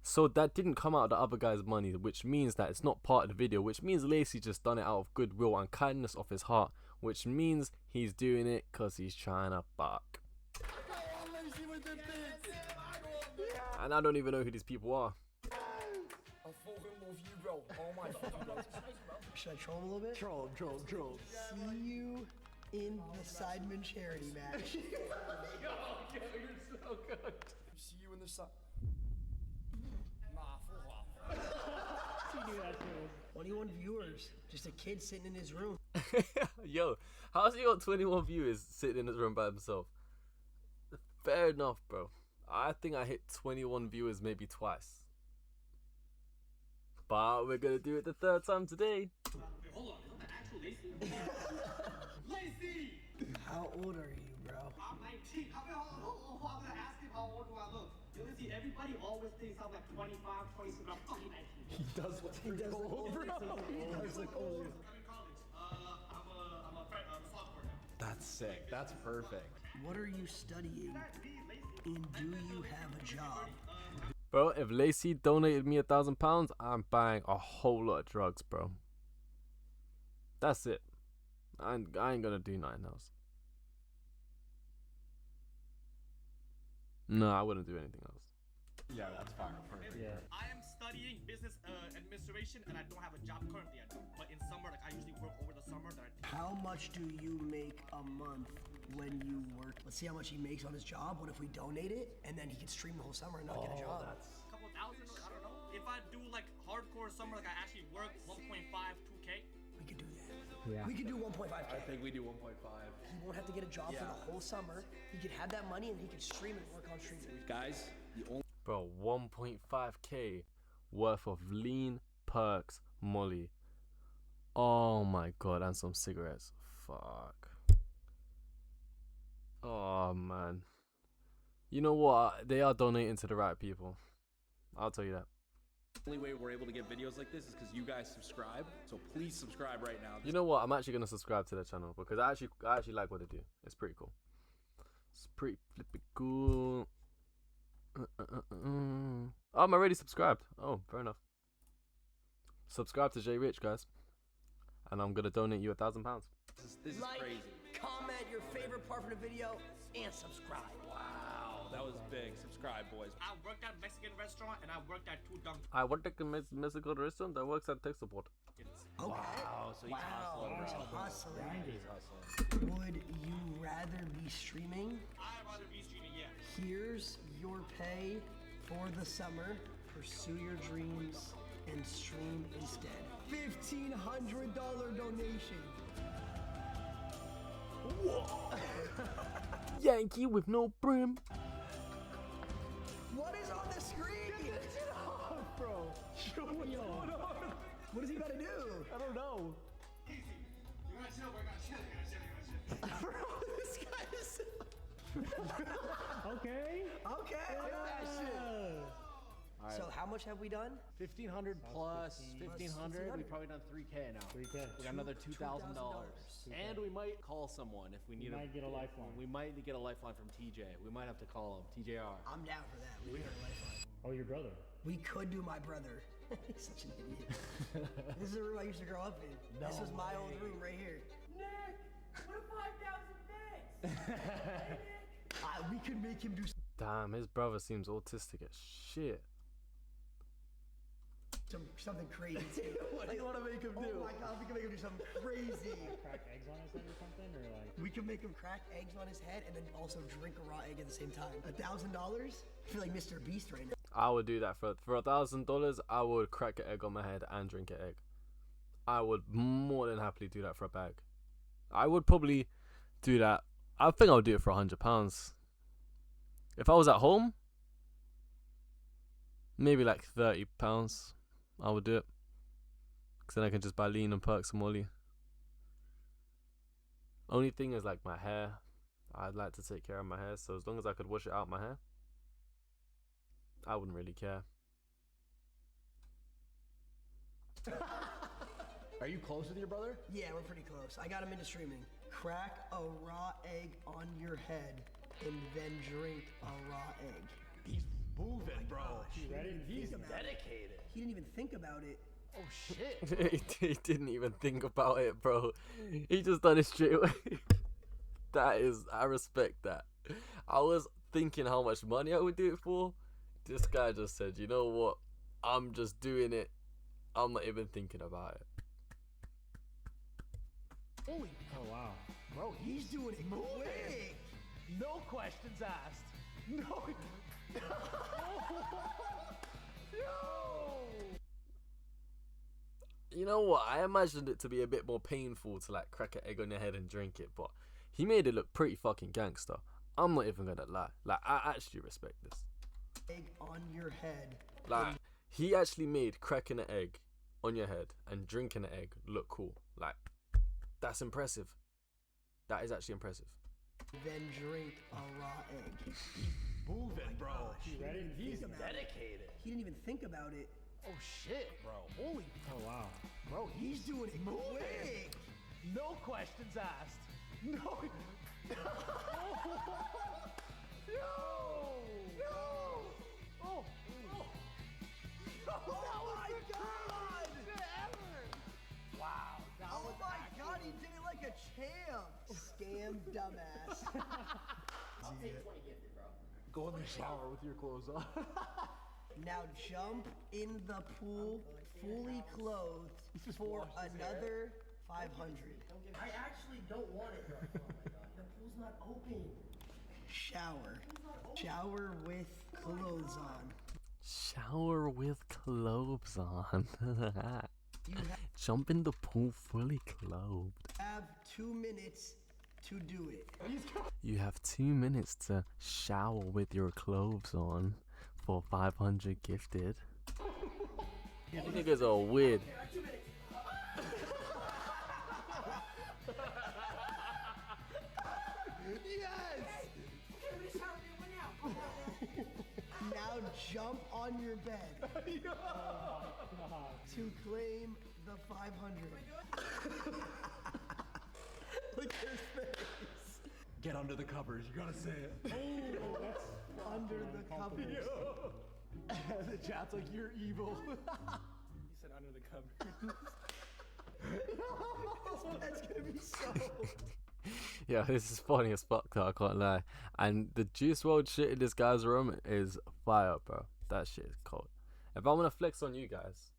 So that didn't come out of the other guy's money, which means that it's not part of the video, which means Lacy just done it out of goodwill and kindness of his heart, which means he's doing it because he's trying to buck. Go on, Lacy with the bits! And I don't even know who these people are. A full more view, bro. Oh my fucking god. Should I troll him a little bit? Troll. See you in the Sidemen charity match. You're so good. See you in the sun. Nah, full off. You knew that too. 21 viewers. Just a kid sitting in his room. Yo, how's he got 21 viewers sitting in his room by himself? Fair enough, bro. I think I hit 21 viewers maybe twice. But we're gonna do it the 3rd time today. Hold on, is that the actual Lacy? Lacy! How old are you, bro? I'm 19. I'm gonna ask him how old do I look. You see, everybody always thinks I'm like 25, 26, but I'm fucking 19. He does look pretty old, bro. He does look older. I'm in college. I'm a sophomore now. That's sick. That's perfect. What are you studying? And do you have a job? Bro, if Lacy donated me £1,000, I'm buying a whole lot of drugs, bro. That's it. I ain't gonna do nothing else. No, I wouldn't do anything else. Yeah, that's fire. Perfect. Yeah. I am studying business administration and I don't have a job currently. I don't. But in summer, like I usually work over the summer. How much do you make a month when you work? Let's see how much he makes on his job. What if we donate it and then he can stream the whole summer and not get a job? A couple thousand, I don't know. If I do like hardcore summer, like I actually work 1.5, 2K. We could do that. Yeah. We could do 1.5K. I think we do 1.5. He won't have to get a job for the whole summer. He could have that money and he could stream and work on streaming. Guys, the only Bro, 1.5k worth of lean, perks, molly. Oh my god, and some cigarettes. Fuck. Oh man. You know what? They are donating to the right people. I'll tell you that. only way we're able to get videos like this is because you guys subscribe. So please subscribe right now. You know what? I'm actually gonna subscribe to their channel because I actually like what they do. It's pretty cool. It's pretty flippin' cool. Oh, I'm already subscribed. Oh, fair enough. Subscribe to Richh, guys, and I'm gonna donate you £1,000. This is Like, crazy. comment your favorite part of the video, and subscribe. Wow, that was big. Subscribe, boys. I worked at a Mexican restaurant and I worked at 2 Dunkin'. I work at a Mexican restaurant that works at tech support. Okay. Wow, so he's hustling. He's bro. hustling. He's hustling. Would you rather be streaming? I'd rather be streaming, yeah. Here's your pay for the summer. Pursue your dreams and stream instead. $1,500 donation. Yankee with no brim. What is on the screen? Bro. What does he gotta do? I don't know. Bro, this guy is. Okay. Okay. Alright. So how much have we done? 1,500 plus 1,500. 1,500. We've probably done 3K now. 3K. We got another $2,000. And we might call someone if we need You might get a lifeline. We might get a lifeline from TJ. We might have to call him. TJR. I'm down for that. We got a lifeline. Oh, your brother. We could do my brother. He's such an idiot. This is the room I used to grow up in. This was my old room right here. Nick, what 5,000 bits? We could make him do Damn, his brother seems autistic as shit. something crazy too. What do you want to make him do? Oh my god, we can make him do something crazy. Crack eggs on his head or something, or like. We can make him crack eggs on his head and then also drink a raw egg at the same time. $1,000? I feel like Mr. Beast right now. I would do that for $1,000. I would crack an egg on my head and drink an egg. I would more than happily do that for a bag. I would probably do that. I think I would do it for £100. If I was at home, maybe like £30. I would do it. Because then I can just buy lean and perks and molly. Only thing is like my hair. I'd like to take care of my hair. So as long as I could wash it out my hair, I wouldn't really care. Are you close with your brother? Yeah, we're pretty close. I got him into streaming. Crack a raw egg on your head and then drink a raw egg. He's moving, bro. He ready? He's dedicated. He didn't even think about it. Oh shit. He didn't even think about it, bro. He just done it straight away. I respect that. I was thinking how much money I would do it for. This guy just said, you know what? I'm just doing it. I'm not even thinking about it. Holy, Oh wow. bro, He's doing it quick. no questions asked. No. You know what? I imagined it to be a bit more painful to like crack an egg on your head and drink it, but he made it look pretty fucking gangster. I'm not even gonna lie. Like, I actually respect this. Egg on your head. Like, he actually made cracking an egg on your head and drinking an egg look cool. Like, that's impressive. That is actually impressive. Then drink a raw egg. Moving, bro. You ready? He's Think about it. dedicated. He didn't even think about it. Oh shit, bro. Holy, Oh wow. bro, He's doing it quick. no questions asked. No. No. Oh. Oh my god! Wow. Oh my god, he did it like a champ. Scam dumbass. I'll take 20 gifted, bro. Go in the shower with your clothes on. Now jump in the pool fully clothed for another 500. I actually don't want it. The pool's not open. Shower with clothes on. Shower with clothes on. Jump in the pool fully clothed. Have 2 minutes to do it. You have 2 minutes to shower with your clothes on for 500 gifted. You niggas are weird. Now jump on your bed to claim the 500. Look at his face. Get under the covers. You gotta say it. Oh, that's under the covers. And the chat's like, you're evil. He said under the covers. That's gonna be so. Yeah, this is funny as fuck though, I can't lie. And the Juice WRLD shit in this guy's room is fire, bro. That shit is cold. If I want to flex on you guys,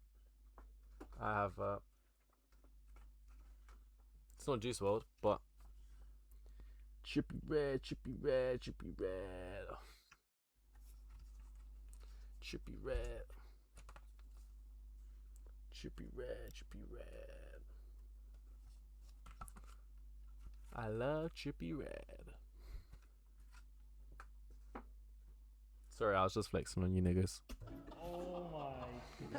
I have it's not Juice WRLD, but Trippy Red, Trippy Red, Trippy Red, Trippy Red, Trippy Red, Trippy Red. I love Trippy Red. Sorry, I was just flexing on you niggas. Oh my.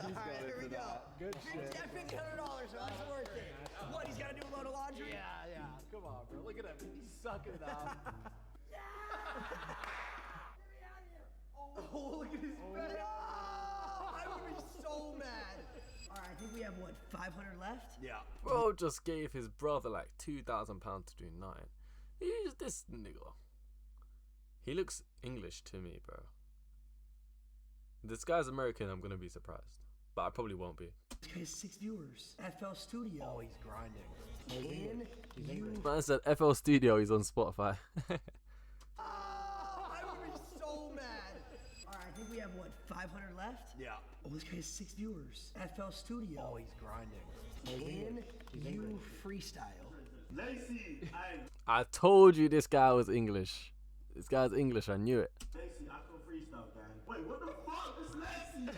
Alright, here we go. Good shit. Yeah, $1,500, so that's worth it. What, he's gotta do a load of laundry? Yeah. Come on, bro. Look at him. He's sucking it up. Oh, look at his face. I would be so mad. Alright, I think we have, what, 500 left? Yeah. Bro just gave his brother like £2,000 to do 9. Who's this nigga? He looks English to me, bro. This guy's American, I'm gonna be surprised. But I probably won't be. This guy has 6 viewers. FL Studio. Oh, he's grinding. And you. Man said FL Studio, he's on Spotify. I would be so mad. Alright, I think we have, what, 500 left? Yeah. Oh, this guy has 6 viewers. FL Studio. Oh, he's grinding. And you freestyle. Lacy, I told you this guy was English. This guy's English, I knew it. Lacy, I can freestyle, gang. Wait, what the fuck? It's Lacy.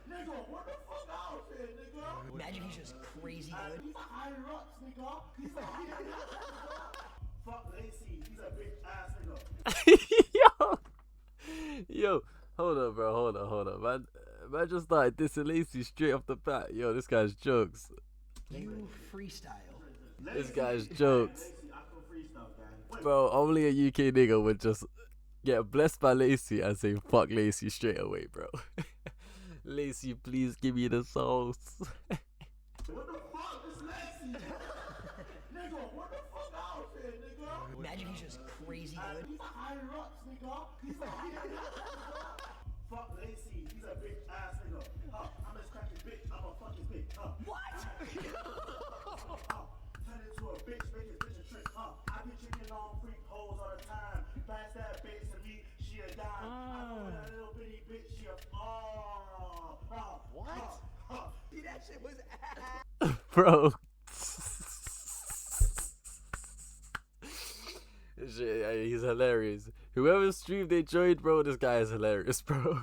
Nigga, what the fuck out here, nigga? Imagine he's just crazy good. He's a higher ups, nigga. He's a higher ups, nigga. Fuck Lacy, he's a bitch ass nigga. Yo, hold up, bro, hold up, man. Man just started dissing Lacy straight off the bat. Yo, this guy's jokes. You freestyle. This guy's jokes. Lacy, I can freestyle, gang. Bro, only a UK nigga would just get blessed by Lacy and say fuck Lacy straight away, bro. Lacy, please give me the sauce. What the fuck? It's Lacy. Nigga, what the fuck out here, nigga? Imagine he's just crazy good. He's a higher ups, nigga. He's a higher ups, nigga. Fuck Lacy, he's a bitch ass nigga. I'm his cracking bitch, I'm a fuck his bitch. What? Turn into a bitch, make his bitch a trick. I be tricking on freak hoes all the time. Pass that bitch to me, she a dime. I know that little bitty bitch, she a What? See, that shit was ass. Bro. Shit, he's hilarious. Whoever streamed they joined, bro, this guy is hilarious, bro.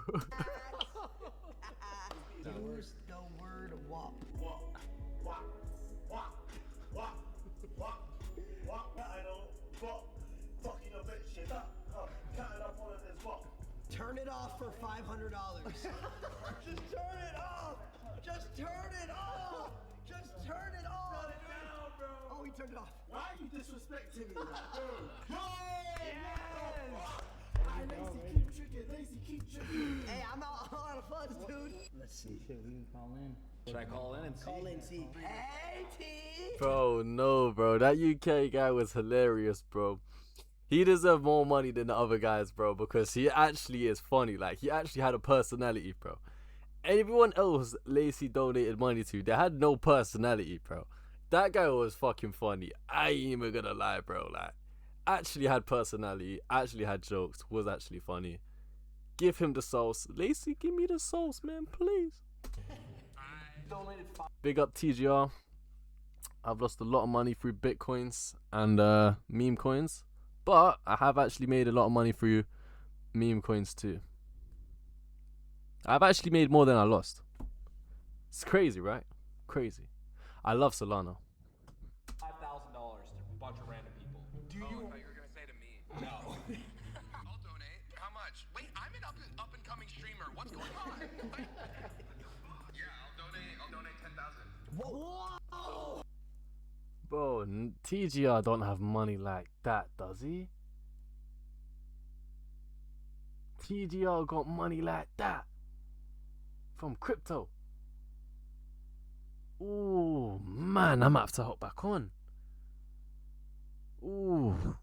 Use the word wop. Turn it off for $500. Just turn it off. Just turn it off. Just turn it off. Shut it down, bro. Oh, he turned it off. Why are you disrespecting me like, bro? Lacy, keep tricking. Hey, I'm out of funds, dude. Let's see. Shit, we can call in. Should I call in and see? Call in, see. Hey, T. Bro, no, bro. That UK guy was hilarious, bro. He deserved more money than the other guys, bro, because he actually is funny. Like, he actually had a personality, bro. Everyone else Lacy donated money to, they had no personality, bro. That guy was fucking funny. I ain't even gonna lie, bro. Like, actually had personality, actually had jokes, was actually funny. Give him the sauce. Lacy, give me the sauce, man, please. Big up TGR. I've lost a lot of money through bitcoins and meme coins, but I have actually made a lot of money through meme coins too. I've actually made more than I lost. It's crazy, right? Crazy. I love Solana. $5,000 to a bunch of random people. Do you? I thought you were gonna say to me. No. I'll donate. How much? Wait, I'm an up and coming streamer. What's going on? Yeah, I'll donate 10,000. Whoa! Bro, TGR don't have money like that, does he? TGR got money like that from crypto. Ooh, man, I'm gonna have to hop back on. Ooh.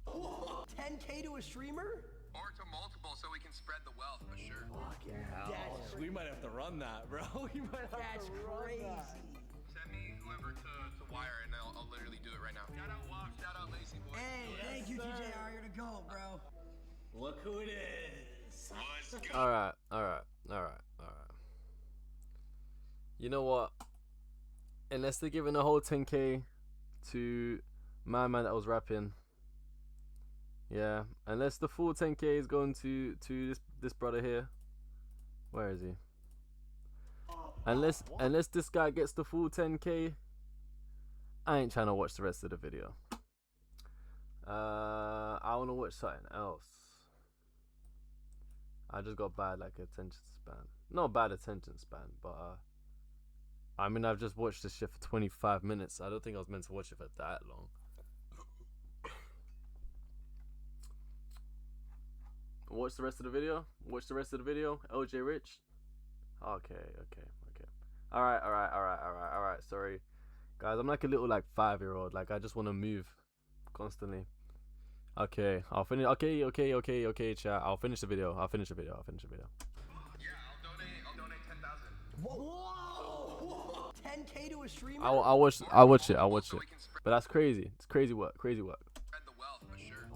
10K to a streamer? Or to multiple so we can spread the wealth, for sure. That's We might have to run that, bro. We might have That's to run crazy. Send me whoever to wire and I'll literally do it right now. Shout out Wop, shout out Lacy boy. Hey, thank you, TJR. You're to go, bro. Look who it is. What's good? Alright. You know what? Unless they're giving a whole 10K to my man that was rapping. Yeah. Unless the full 10K is going to this brother here. Where is he? Unless this guy gets the full 10K, I ain't trying to watch the rest of the video. I wanna watch something else. I just got bad attention span. Not bad attention span, but I mean I've just watched this shit for 25 minutes. I don't think I was meant to watch it for that long. Watch the rest of the video. LJ Richh. Okay. Alright. Sorry. Guys, I'm like a little 5-year-old. I just want to move constantly. Okay, I'll finish. Okay, chat. I'll finish the video. Yeah, I'll donate 10,000. Whoa! 10K to a streamer? I'll watch it. But that's crazy. It's crazy work. Spread the wealth, for sure.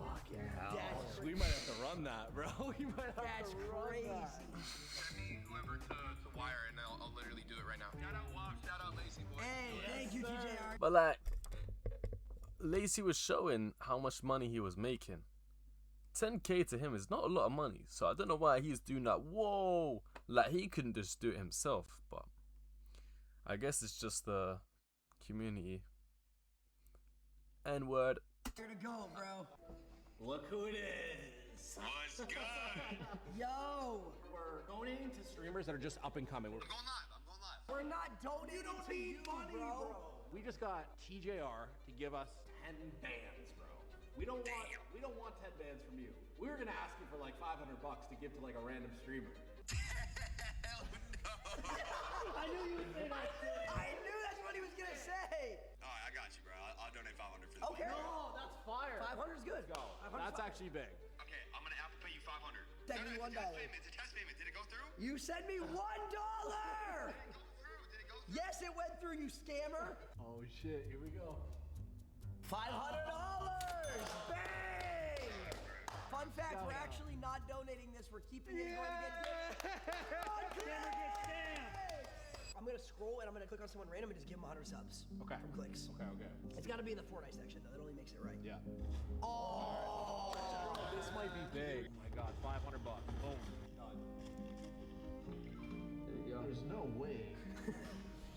We might have to run that, bro. We might have That's to run crazy. that. Send me whoever to wire and I'll literally do it right now. Shout out Wop, shout out Lacy boy. Hey, thank you, TJR. But Lacy was showing how much money he was making. 10K to him is not a lot of money, so I don't know why he's doing that. Whoa, he couldn't just do it himself, but I guess it's just the community. N-word. Here to go, bro. Look who it is. What's good? Yo! We're donating to streamers that are just up and coming. I'm going live. We're not donating to you, bro. We just got TJR to give us 10 bands, bro. We don't want 10 bands from you. We were gonna ask you for $500 to give to a random streamer. Hell no. I knew you would say that shit. I knew that's what he was gonna say. Alright, I got you, bro. I'll donate 500 for this. Okay. No, that's fire. 500 is good. Go. 500 's That's fine. actually big. Okay, I'm gonna have to pay you 500. Send me $1. It's a test payment. Did it go through? You sent me $1. Did it go through? Yes, it went through, you scammer. Oh shit, here we go. $500. Bang! Fun fact: we're actually not donating this. We're keeping it. Going to get I'm gonna scroll and I'm gonna click on someone random and just give them 100 subs. Okay. From clicks. Okay. It's got to be in the Fortnite section though. That only makes it right. Yeah. Oh! This might be big. Oh my god, $500. Boom. Done. There's no way.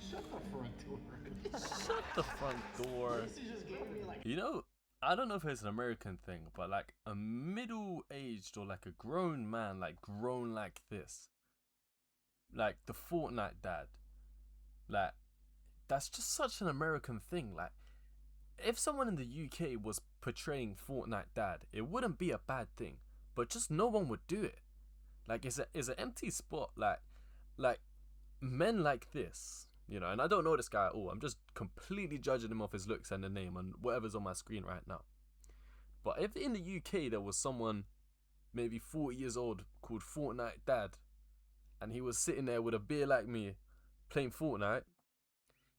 Shut the front door. Shut the front door. Lacy just gave me You know, I don't know if it's an American thing, but a middle-aged or a grown man, grown like this, the Fortnite dad, that's just such an American thing. If someone in the UK was portraying Fortnite dad, it wouldn't be a bad thing, but just no one would do it. It's an empty spot. Men like this, and I don't know this guy at all. I'm just completely judging him off his looks and the name and whatever's on my screen right now. But if in the UK there was someone maybe 40 years old called Fortnite Dad, and he was sitting there with a beer like me playing Fortnite,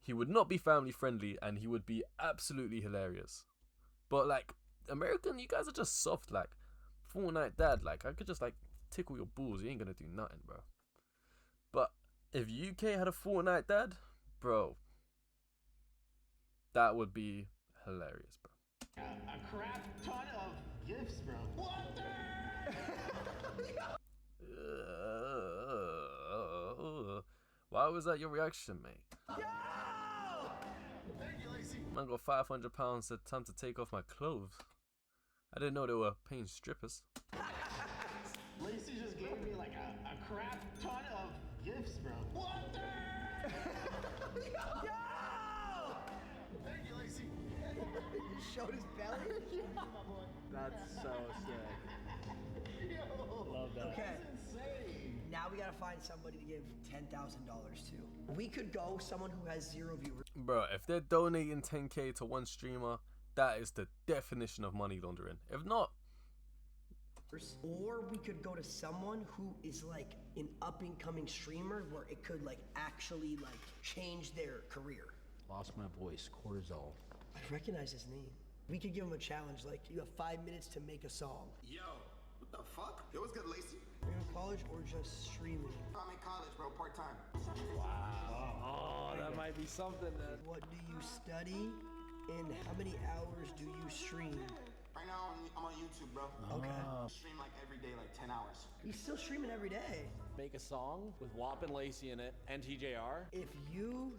he would not be family friendly and he would be absolutely hilarious. But like American, you guys are just soft. Like Fortnite dad, like I could just like tickle your balls. You ain't gonna do nothing, bro. But if UK had a Fortnite dad, bro, that would be hilarious, bro. A crap ton of gifts, bro. What the? Why was that your reaction, mate? Yo! Thank you, Lacy. Man got £500, said time to take off my clothes. I didn't know they were paying strippers. Lacy just gave me like a crap ton of gifts, bro. What the? Yo! Thank you, Lacy. He showed his belly? That's so sick. Yo! Love that. Okay. That's insane. Now we gotta find somebody to give $10,000 to. We could go someone who has 0 viewers. Bro, if they're donating 10k to one streamer, that is the definition of money laundering. If not, or we could go to someone who is like an up-and-coming streamer where it could like actually like change their career. Lost my voice. Cortisol. I recognize his name. We could give him a challenge like you have 5 minutes to make a song. Yo, what the fuck? Yo, what's good, Lacy? Are you in college or just streaming? I'm in college, bro, part-time. Oh, that might be something then. What do you study and how many hours do you stream? Right now, I'm on YouTube, bro. Okay. Stream like every day, like 10 hours. He's still streaming every day. Make a song with WAP and Lacy in it and TJR. If you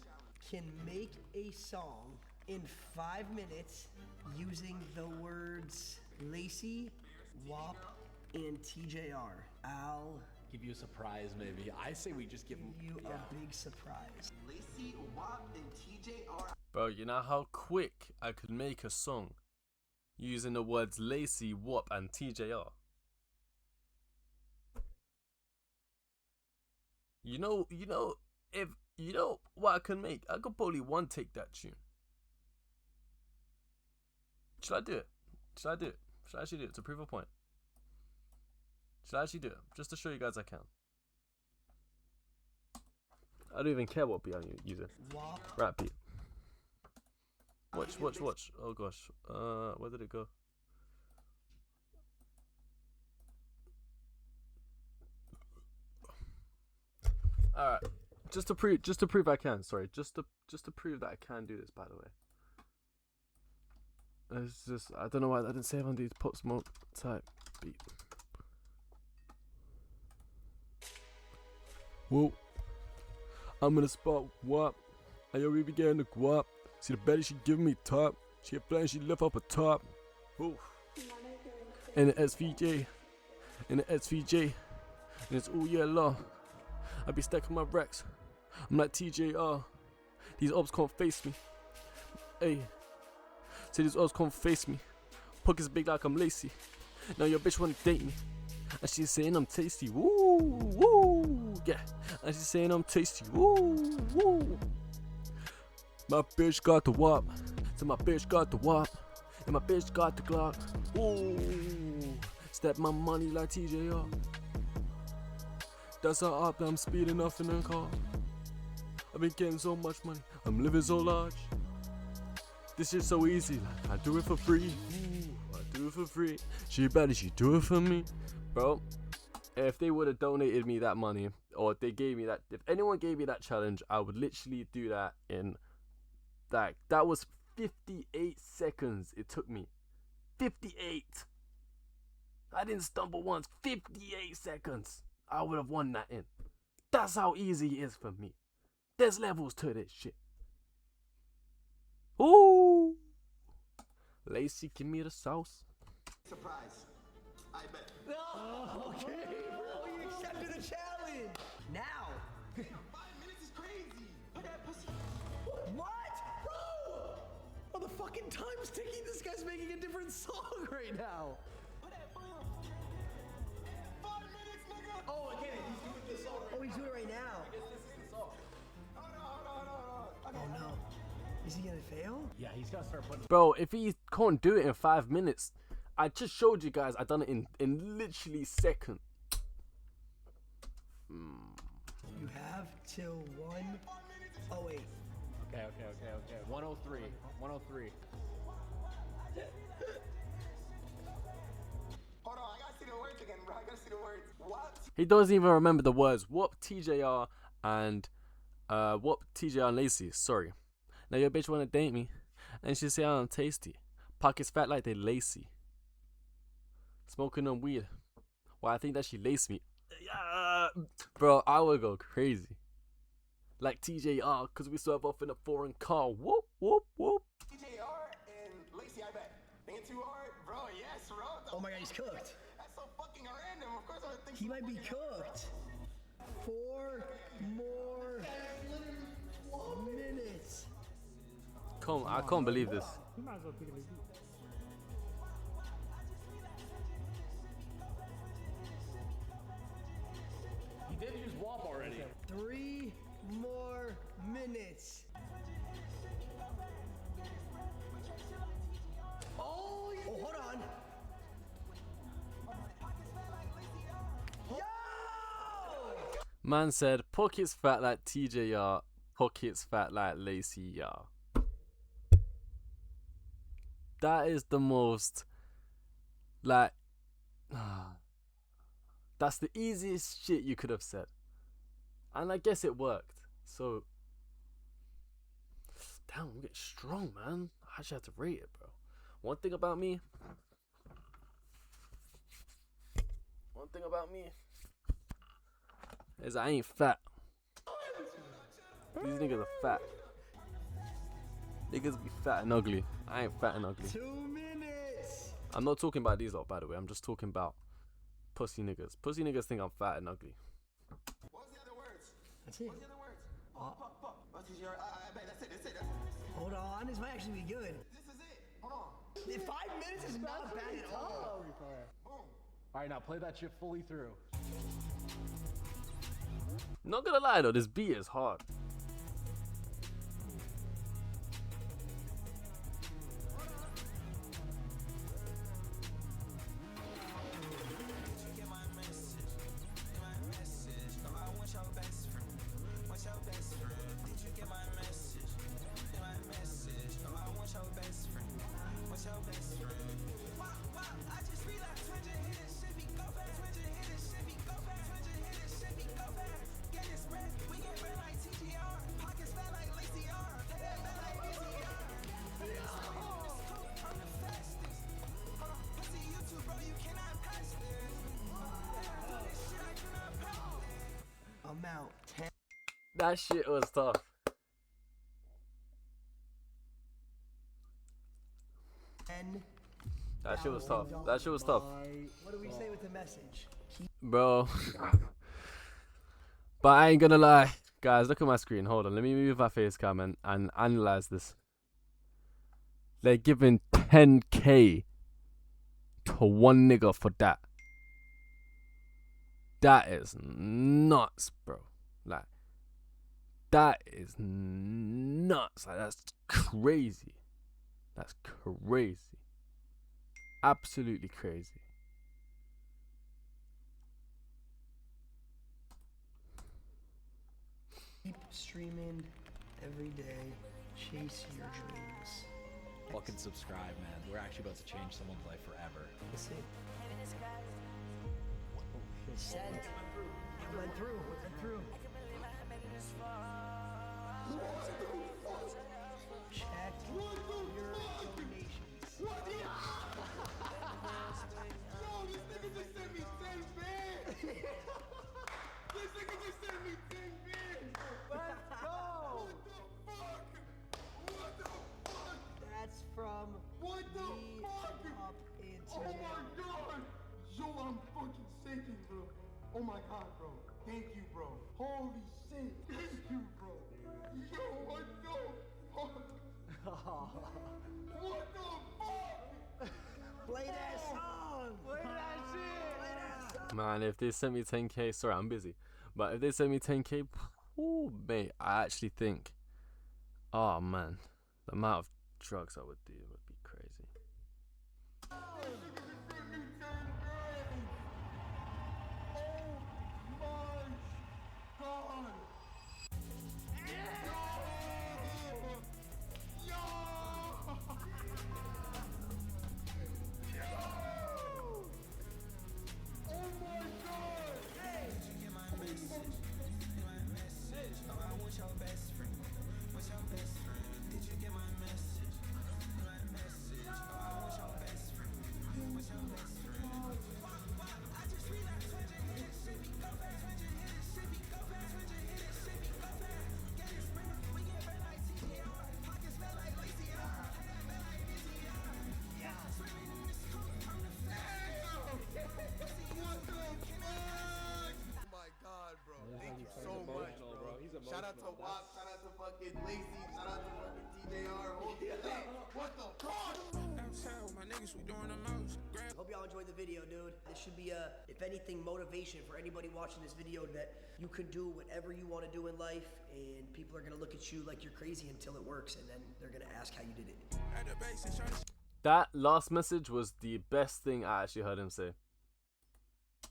can make a song in 5 minutes using the words Lacy, WAP, and TJR, I'll Give you a surprise, maybe. I say we just give give him you a big surprise. Lacy, WAP, and TJR. bro, you know how quick I could make a song using the words Lacy, WAP, and TJR? You know what I can make? I could probably one take that tune. Should I do it? Should I do it? Should I actually do it to prove a point? Should I actually do it? Just to show you guys I can. I don't even care what beat I'm using. WAP. Rap beat. Watch. Oh gosh. Where did it go? Alright. Just to prove I can, sorry. Just to prove that I can do this, by the way. It's just I don't know why I didn't save on these Pop Smoke type beat. Whoa. I'm in a spot, WAP. I already began to guap. See the belly she giving me top. She a flying, she lift up a top. Whoa. And the SVJ. And the SVJ. And it's all year long. I be stacking my racks. I'm like TJR. These ops can't face me. Hey. Say these ops can't face me. Pockets big like I'm Lacy. Now your bitch wanna date me. And she's saying I'm tasty. Woo, woo. Yeah. And she's saying I'm tasty. Woo, woo. My bitch got the WAP. So my bitch got the WAP. And my bitch got the Glock. Ooh. Step my money like TJR. That's how up I'm speeding off in a car. I've been getting so much money. I'm living so large. This shit's so easy. Like I do it for free. Ooh, I do it for free. She better she do it for me. Bro, if they would have donated me that money, or if they gave me that, if anyone gave me that challenge, I would literally do that in, like, that was 58 seconds it took me. 58. I didn't stumble once. 58 seconds. I would have won that in. That's how easy it is for me. There's levels to this shit. Ooh. Lacy, give me the sauce. Surprise. I bet. No, okay, bro, you accepted the challenge. Now. 5 minutes is crazy. Look at that pussy. What? Bro! Oh, the fucking time's ticking. This guy's making a different song right now. Put that boy on. 5 minutes, nigga. Oh, okay. He's doing this song right now. Oh, he's doing it right now. I guess this is the song. Oh, no. Oh, no. Is he gonna fail? Yeah, he's gotta start putting. Bro, if he can't do it in 5 minutes, I just showed you guys I done it in literally seconds. You have till 1:08. Okay. 103. 103. Hold on, I gotta see the words again, bro. I gotta see the words. What? He doesn't even remember the words. Whoop TJR and whoop TJR and Lacy. Sorry. Now your bitch wanna date me, and she say I'm tasty. Pockets fat like they lacy. Smoking on weed. Well, I think that she laced me. Yeah, bro, I would go crazy. Like TJR, cause we serve off in a foreign car. Whoop whoop whoop. TJR and Lacy, I bet. Think it's too hard? Bro, yes, bro. Oh my god, he's cooked. That's so fucking random. Of course I would think He might be cooked. 4 more minutes. I can't believe this. You might as well pick it as He did use WAP already. 3 more minutes. Oh, hold on. Yo! Man said, pockets fat like TJR, pockets fat like Lacy, yeah. That is the most, like, that's the easiest shit you could have said. And I guess it worked. So, damn, I'm getting strong, man. I actually have to rate it, bro. One thing about me is I ain't fat. These niggas are fat. Niggas be fat and ugly. I ain't fat and ugly. 2 minutes. I'm not talking about these lot, by the way. I'm just talking about pussy niggas. Pussy niggas think I'm fat and ugly. What was the other words? That's it. What's the other words? Fuck. What's TJR? I bet that's it. That's it. Hold on, this might actually be good. This is it. Hold on. 5 minutes is not bad at all. Boom. All right, now play that shit fully through. Not gonna lie though, this beat is hard. Amount 10. That shit was tough. That shit was tough. That shit was tough. What do we say with the message? Bro. But I ain't gonna lie. Guys, look at my screen. Hold on. Let me move my face cam and analyze this. They're giving 10K to one nigga for that. That is nuts, bro. Like, that is nuts. Like, that's crazy. That's crazy. Absolutely crazy. Keep streaming every day. Chase your dreams. Fucking subscribe, man. We're actually about to change someone's life forever. Let's see. Sent. It went through. Check your donations. Yo, this nigga just sent me 10 bands. This nigga just sent me 10 bands. Let's go. What the fuck? That's from What the fuck? Up into Oh my god. Yo, I'm fucking shaking, bro. Oh my god, bro. Thank you, bro. Holy shit. Thank you, bro. Yo, what the fuck? What the fuck? Play that song. Play that shit. Play that song. Man, if they sent me 10K, sorry, I'm busy. But if they sent me 10K, oh, mate, I actually think, oh man, the amount of drugs I would do would be crazy. out to fucking Lacy. Shout out to fucking TJR. What the fuck? Hope y'all enjoyed the video, dude. This should be if anything, motivation for anybody watching this video that you can do whatever you want to do in life, and people are gonna look at you like you're crazy until it works, and then they're gonna ask how you did it. That last message was the best thing I actually heard him say.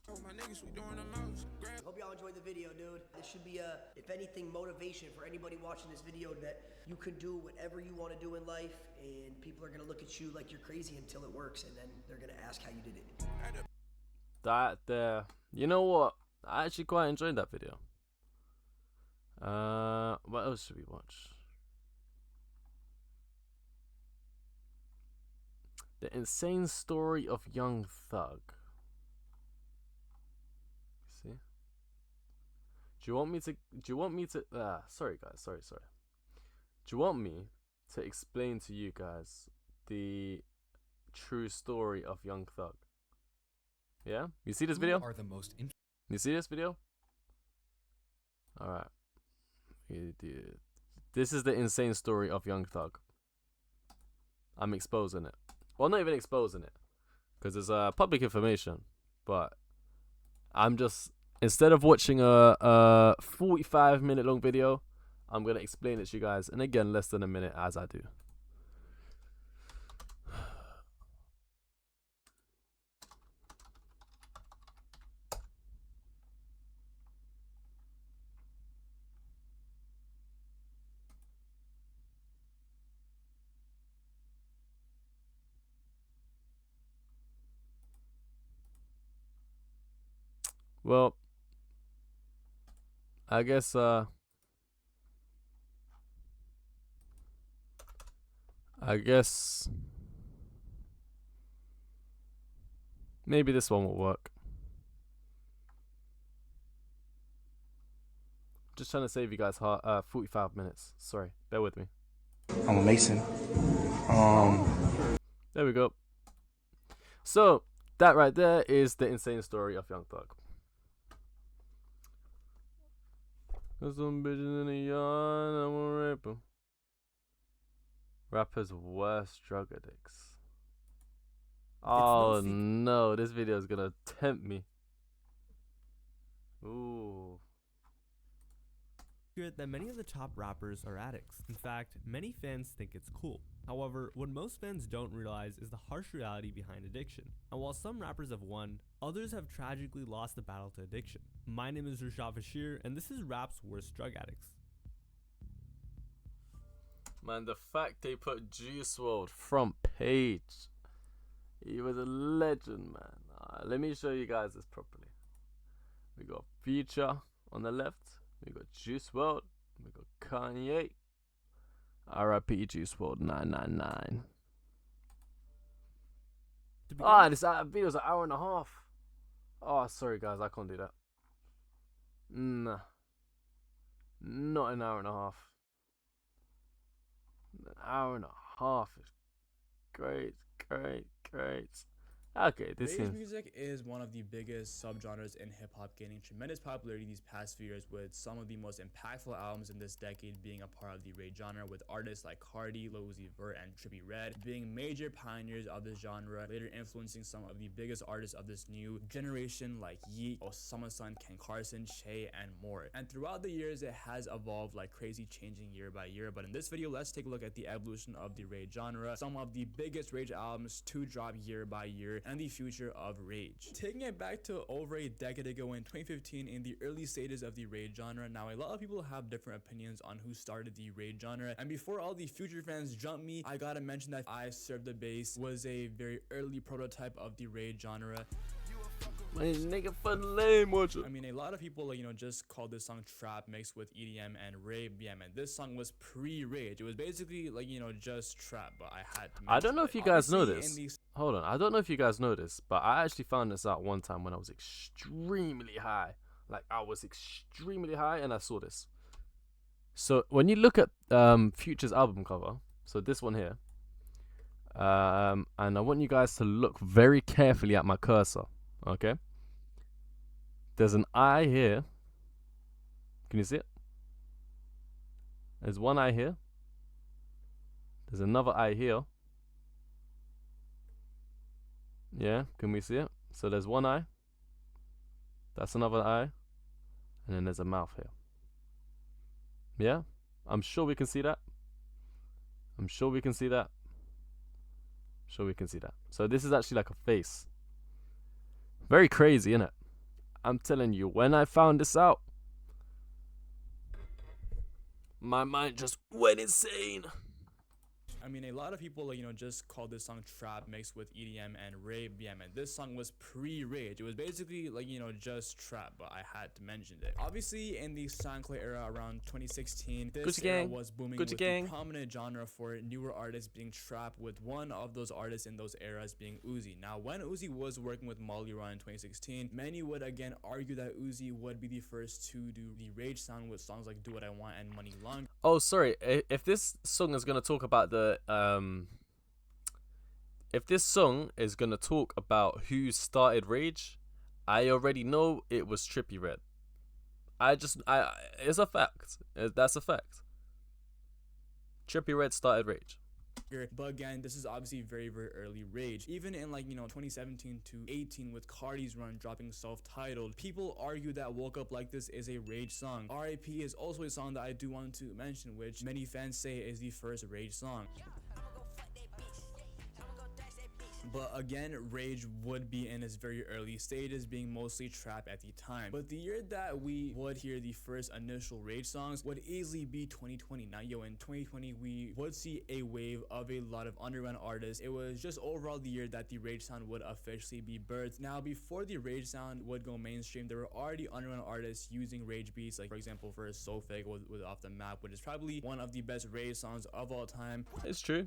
Hope y'all enjoyed the video, dude. This should be if anything, motivation for anybody watching this video that you can do whatever you want to do in life, and people are gonna look at you like you're crazy until it works, and then they're gonna ask how you did it. That there. You know what? I actually quite enjoyed that video. What else should we watch? The Insane Story of Young Thug. See? Do you want me to sorry guys, sorry. Do you want me to explain to you guys the true story of Young Thug? Yeah? You see this video? Are the most You see this video? Alright. This is the insane story of Young Thug. I'm exposing it. Well, not even exposing it, because it's public information. But I'm just, instead of watching a 45-minute long video, I'm gonna explain it to you guys, and again, less than a minute, as I do. Well, I guess maybe this one will work. Just trying to save you guys 45 minutes. Sorry, bear with me. I'm a Mason. There we go. So that right there is the insane story of Young Thug. There's some bitches in the yard, I'm gonna rape 'em. Rappers' worst drug addicts. Oh no, this video is gonna tempt me. Ooh. That many of the top rappers are addicts. In fact, many fans think it's cool. However, what most fans don't realize is the harsh reality behind addiction. And while some rappers have won, others have tragically lost the battle to addiction. My name is Richh, and this is rap's worst drug addicts. Man, the fact they put Juice WRLD front page. He was a legend, man. Let me show you guys this properly. We got Future on the left. We got Juice WRLD. We got Kanye. R.I.P. Juice WRLD 999. This video's an hour and a half. Oh, sorry guys, I can't do that. Nah. Not an hour and a half. An hour and a half is great. Okay, this Rage seems... music is one of the biggest subgenres in hip-hop, gaining tremendous popularity these past few years, with some of the most impactful albums in this decade being a part of the rage genre, with artists like Cardi, Lil Uzi Vert, and Trippie Redd being major pioneers of this genre, later influencing some of the biggest artists of this new generation like Yeat, Osama Sun, Ken Carson, Shay, and more. And throughout the years, it has evolved like crazy, changing year by year. But in this video, let's take a look at the evolution of the rage genre, some of the biggest rage albums to drop year by year, and the future of rage. Taking it back to over a decade ago in 2015, in the early stages of the rage genre. Now, a lot of people have different opinions on who started the rage genre, and before all the Future fans jump me, I gotta mention that I Serve the Bass was a very early prototype of the rage genre. My nigga fun lame, watch it. I mean, a lot of people, just called this song trap mixed with EDM and rave. Yeah, man, this song was pre-rage. It was basically just trap, but I had to I don't know if you guys know this. Hold on, I don't know if you guys know this, but I actually found this out one time when I was extremely high. Like, I was extremely high and I saw this. So when you look at Future's album cover, so this one here, and I want you guys to look very carefully at my cursor, okay? There's an eye here. Can you see it? There's one eye here. There's another eye here. Yeah, can we see it? So there's one eye. That's another eye. And then there's a mouth here. Yeah, I'm sure we can see that. I'm sure we can see that. Sure we can see that. So this is actually like a face. Very crazy, isn't it? I'm telling you, when I found this out, my mind just went insane. I mean, a lot of people, you know, just call this song trap mixed with EDM and rave. Yeah, man, this song was pre-rage. It was basically like, you know, just trap, but I had to mention it. Obviously, in the SoundCloud era around 2016, this era was booming with the prominent genre for newer artists being trap, with one of those artists in those eras being Uzi. Now, when Uzi was working with Molly Ron in 2016, many would again argue that Uzi would be the first to do the rage sound with songs like Do What I Want and Money Long. Oh, sorry. If this song is gonna talk about if this song is gonna talk about who started rage, I already know it was Trippie Redd. It's a fact. That's a fact. Trippie Redd started rage. But again, this is obviously very, very early rage. Even in like, you know, 2017 to 18 with Cardi's run dropping self-titled, people argue that Woke Up Like This is a rage song. R.I.P. is also a song that I do want to mention, which many fans say is the first rage song. But again, rage would be in its very early stages, being mostly trap at the time. But the year that we would hear the first initial rage songs would easily be 2020. Now, yo, in 2020, we would see a wave of a lot of underground artists. It was just overall the year that the rage sound would officially be birthed. Now, before the rage sound would go mainstream, there were already underground artists using rage beats. Like, for example, for So Fake with Off the Map, which is probably one of the best rage songs of all time. It's true.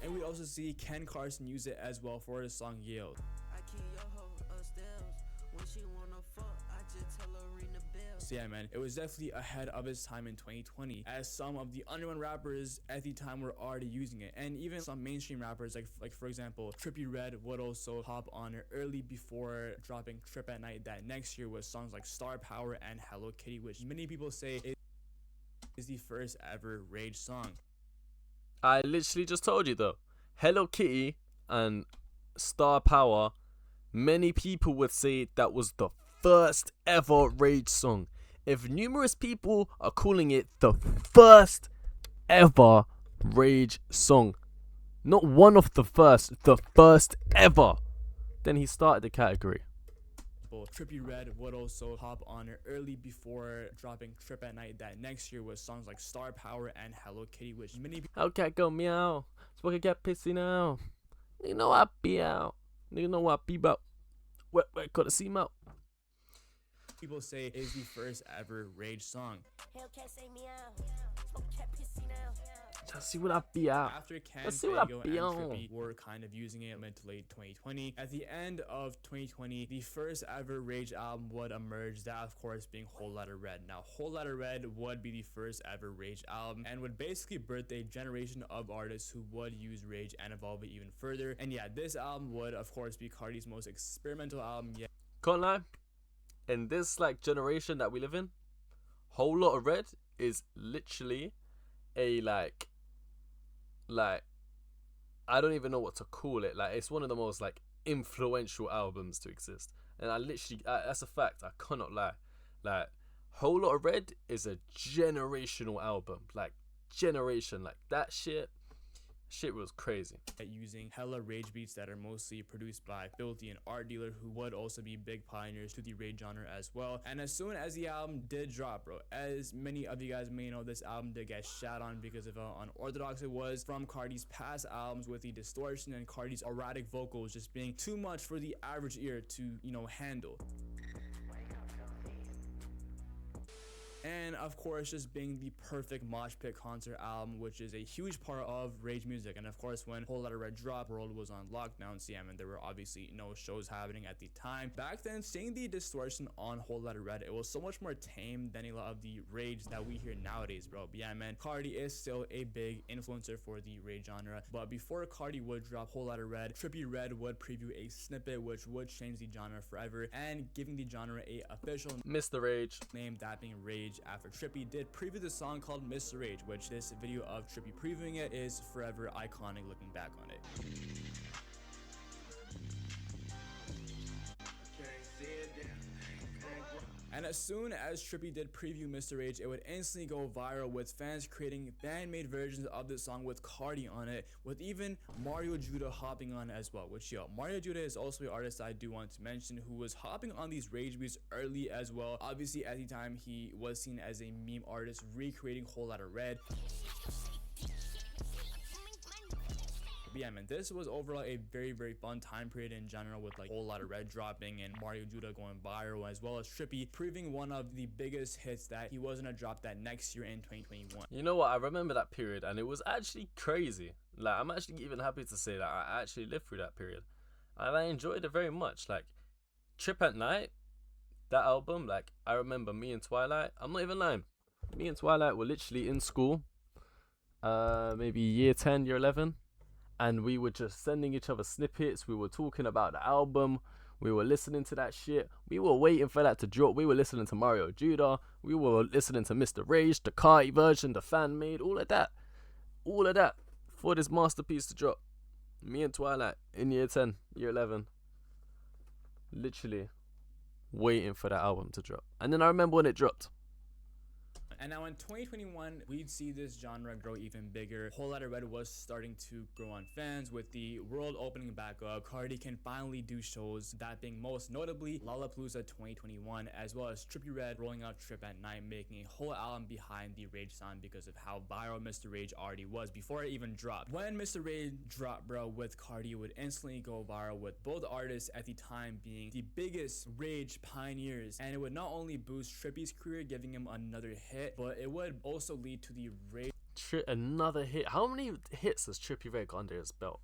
And we also see Ken Carson use it as well for his song Yield. So yeah, man, it was definitely ahead of its time in 2020, as some of the underground rappers at the time were already using it, and even some mainstream rappers like for example Trippie Redd would also hop on it early before dropping Trip at Night that next year with songs like Star Power and Hello Kitty, which many people say is the first ever rage song. I literally just told you though. Hello Kitty and Star Power, many people would say that was the first ever rage song. If numerous people are calling it the first ever rage song, not one of the first ever, then he started the category. Trippie Redd would also hop on it early before dropping Trip at Night that next year with songs like Star Power and Hello Kitty, which many people Hellcat go meow, Smoker get pissy now. You know I be out. You know I be about. Wet gotta see him out. People say is the first ever rage song. Hellcat say meow, Smoker cat pissy now. Just see what I be out. After Ken, Let's see what I Fago, be and on. Trippie were kind of using it mid to late 2020. At the end of 2020, the first ever rage album would emerge, that of course being Whole Lotta Red. Now, Whole Lotta Red would be the first ever rage album and would basically birth a generation of artists who would use rage and evolve it even further. And yeah, this album would of course be Cardi's most experimental album yet. Can't lie, in this like generation that we live in, Whole Lotta Red is literally a like I don't even know what to call it. Like, it's one of the most like influential albums to exist, and I literally that's a fact. I cannot lie. Like, Whole Lotta Red is a generational album. Like, generation, like that shit was crazy. Using hella rage beats that are mostly produced by Filthy and Art Dealer, who would also be big pioneers to the rage genre as well. And as soon as the album did drop, bro, as many of you guys may know, this album did get shat on because of how unorthodox it was from Cardi's past albums, with the distortion and Cardi's erratic vocals just being too much for the average ear to, you know, handle. And and of course just being the perfect mosh pit concert album, which is a huge part of Rage music. And of course, when Whole Lotta Red dropped, world was on lockdown. See, I mean, there were obviously no shows happening at the time. Back then, seeing the distortion on Whole Lotta Red, it was so much more tame than a lot of the Rage that we hear nowadays, bro. But yeah, man, Cardi is still a big influencer for the Rage genre. But before Cardi would drop Whole Lotta Red, Trippie Redd would preview a snippet which would change the genre forever and giving the genre a official Mr. Rage name, that being Rage, after Trippie did preview the song called Mr. Rage, which this video of Trippie previewing it is forever iconic looking back on it. And as soon as Trippie did preview Mr. Rage, it would instantly go viral with fans creating fan-made versions of the song with Cardi on it, with even Mario Judah hopping on as well. Which, yo, Mario Judah is also an artist I do want to mention who was hopping on these Rage beats early as well. Obviously, at the time, he was seen as a meme artist recreating Whole Lotta Red. But yeah, man, this was overall a very, very fun time period in general, with like Whole Lotta Red dropping and Mario Judah going viral, as well as Trippie proving one of the biggest hits that he was gonna drop that next year in 2021. You know what? I remember that period, and it was actually crazy. Like, I'm actually even happy to say that I actually lived through that period, and I enjoyed it very much. Like, Trip at Night, that album, like, I remember me and Twilight, I'm not even lying, me and Twilight were literally in school, maybe year 10, year 11, and we were just sending each other snippets. We were talking about the album. We were listening to that shit. We were waiting for that to drop. We were listening to Mario Judah. We were listening to Mr. Rage, the Cardi version, the fan made, all of that for this masterpiece to drop. Me and Twilight in year 10, year 11, literally waiting for that album to drop. And then I remember when it dropped. And now in 2021, we'd see this genre grow even bigger. Whole Lotta Red was starting to grow on fans with the world opening back up. Cardi can finally do shows, that being most notably Lollapalooza 2021, as well as Trippie Redd rolling out Trip at Night, making a whole album behind the Rage sound because of how viral Mr. Rage already was before it even dropped. When Mr. Rage dropped, bro, with Cardi, it would instantly go viral, with both artists at the time being the biggest Rage pioneers. And it would not only boost Trippie's career, giving him another hit, but it would also lead to the Rage. Another hit. How many hits has Trippie Redd got under his belt?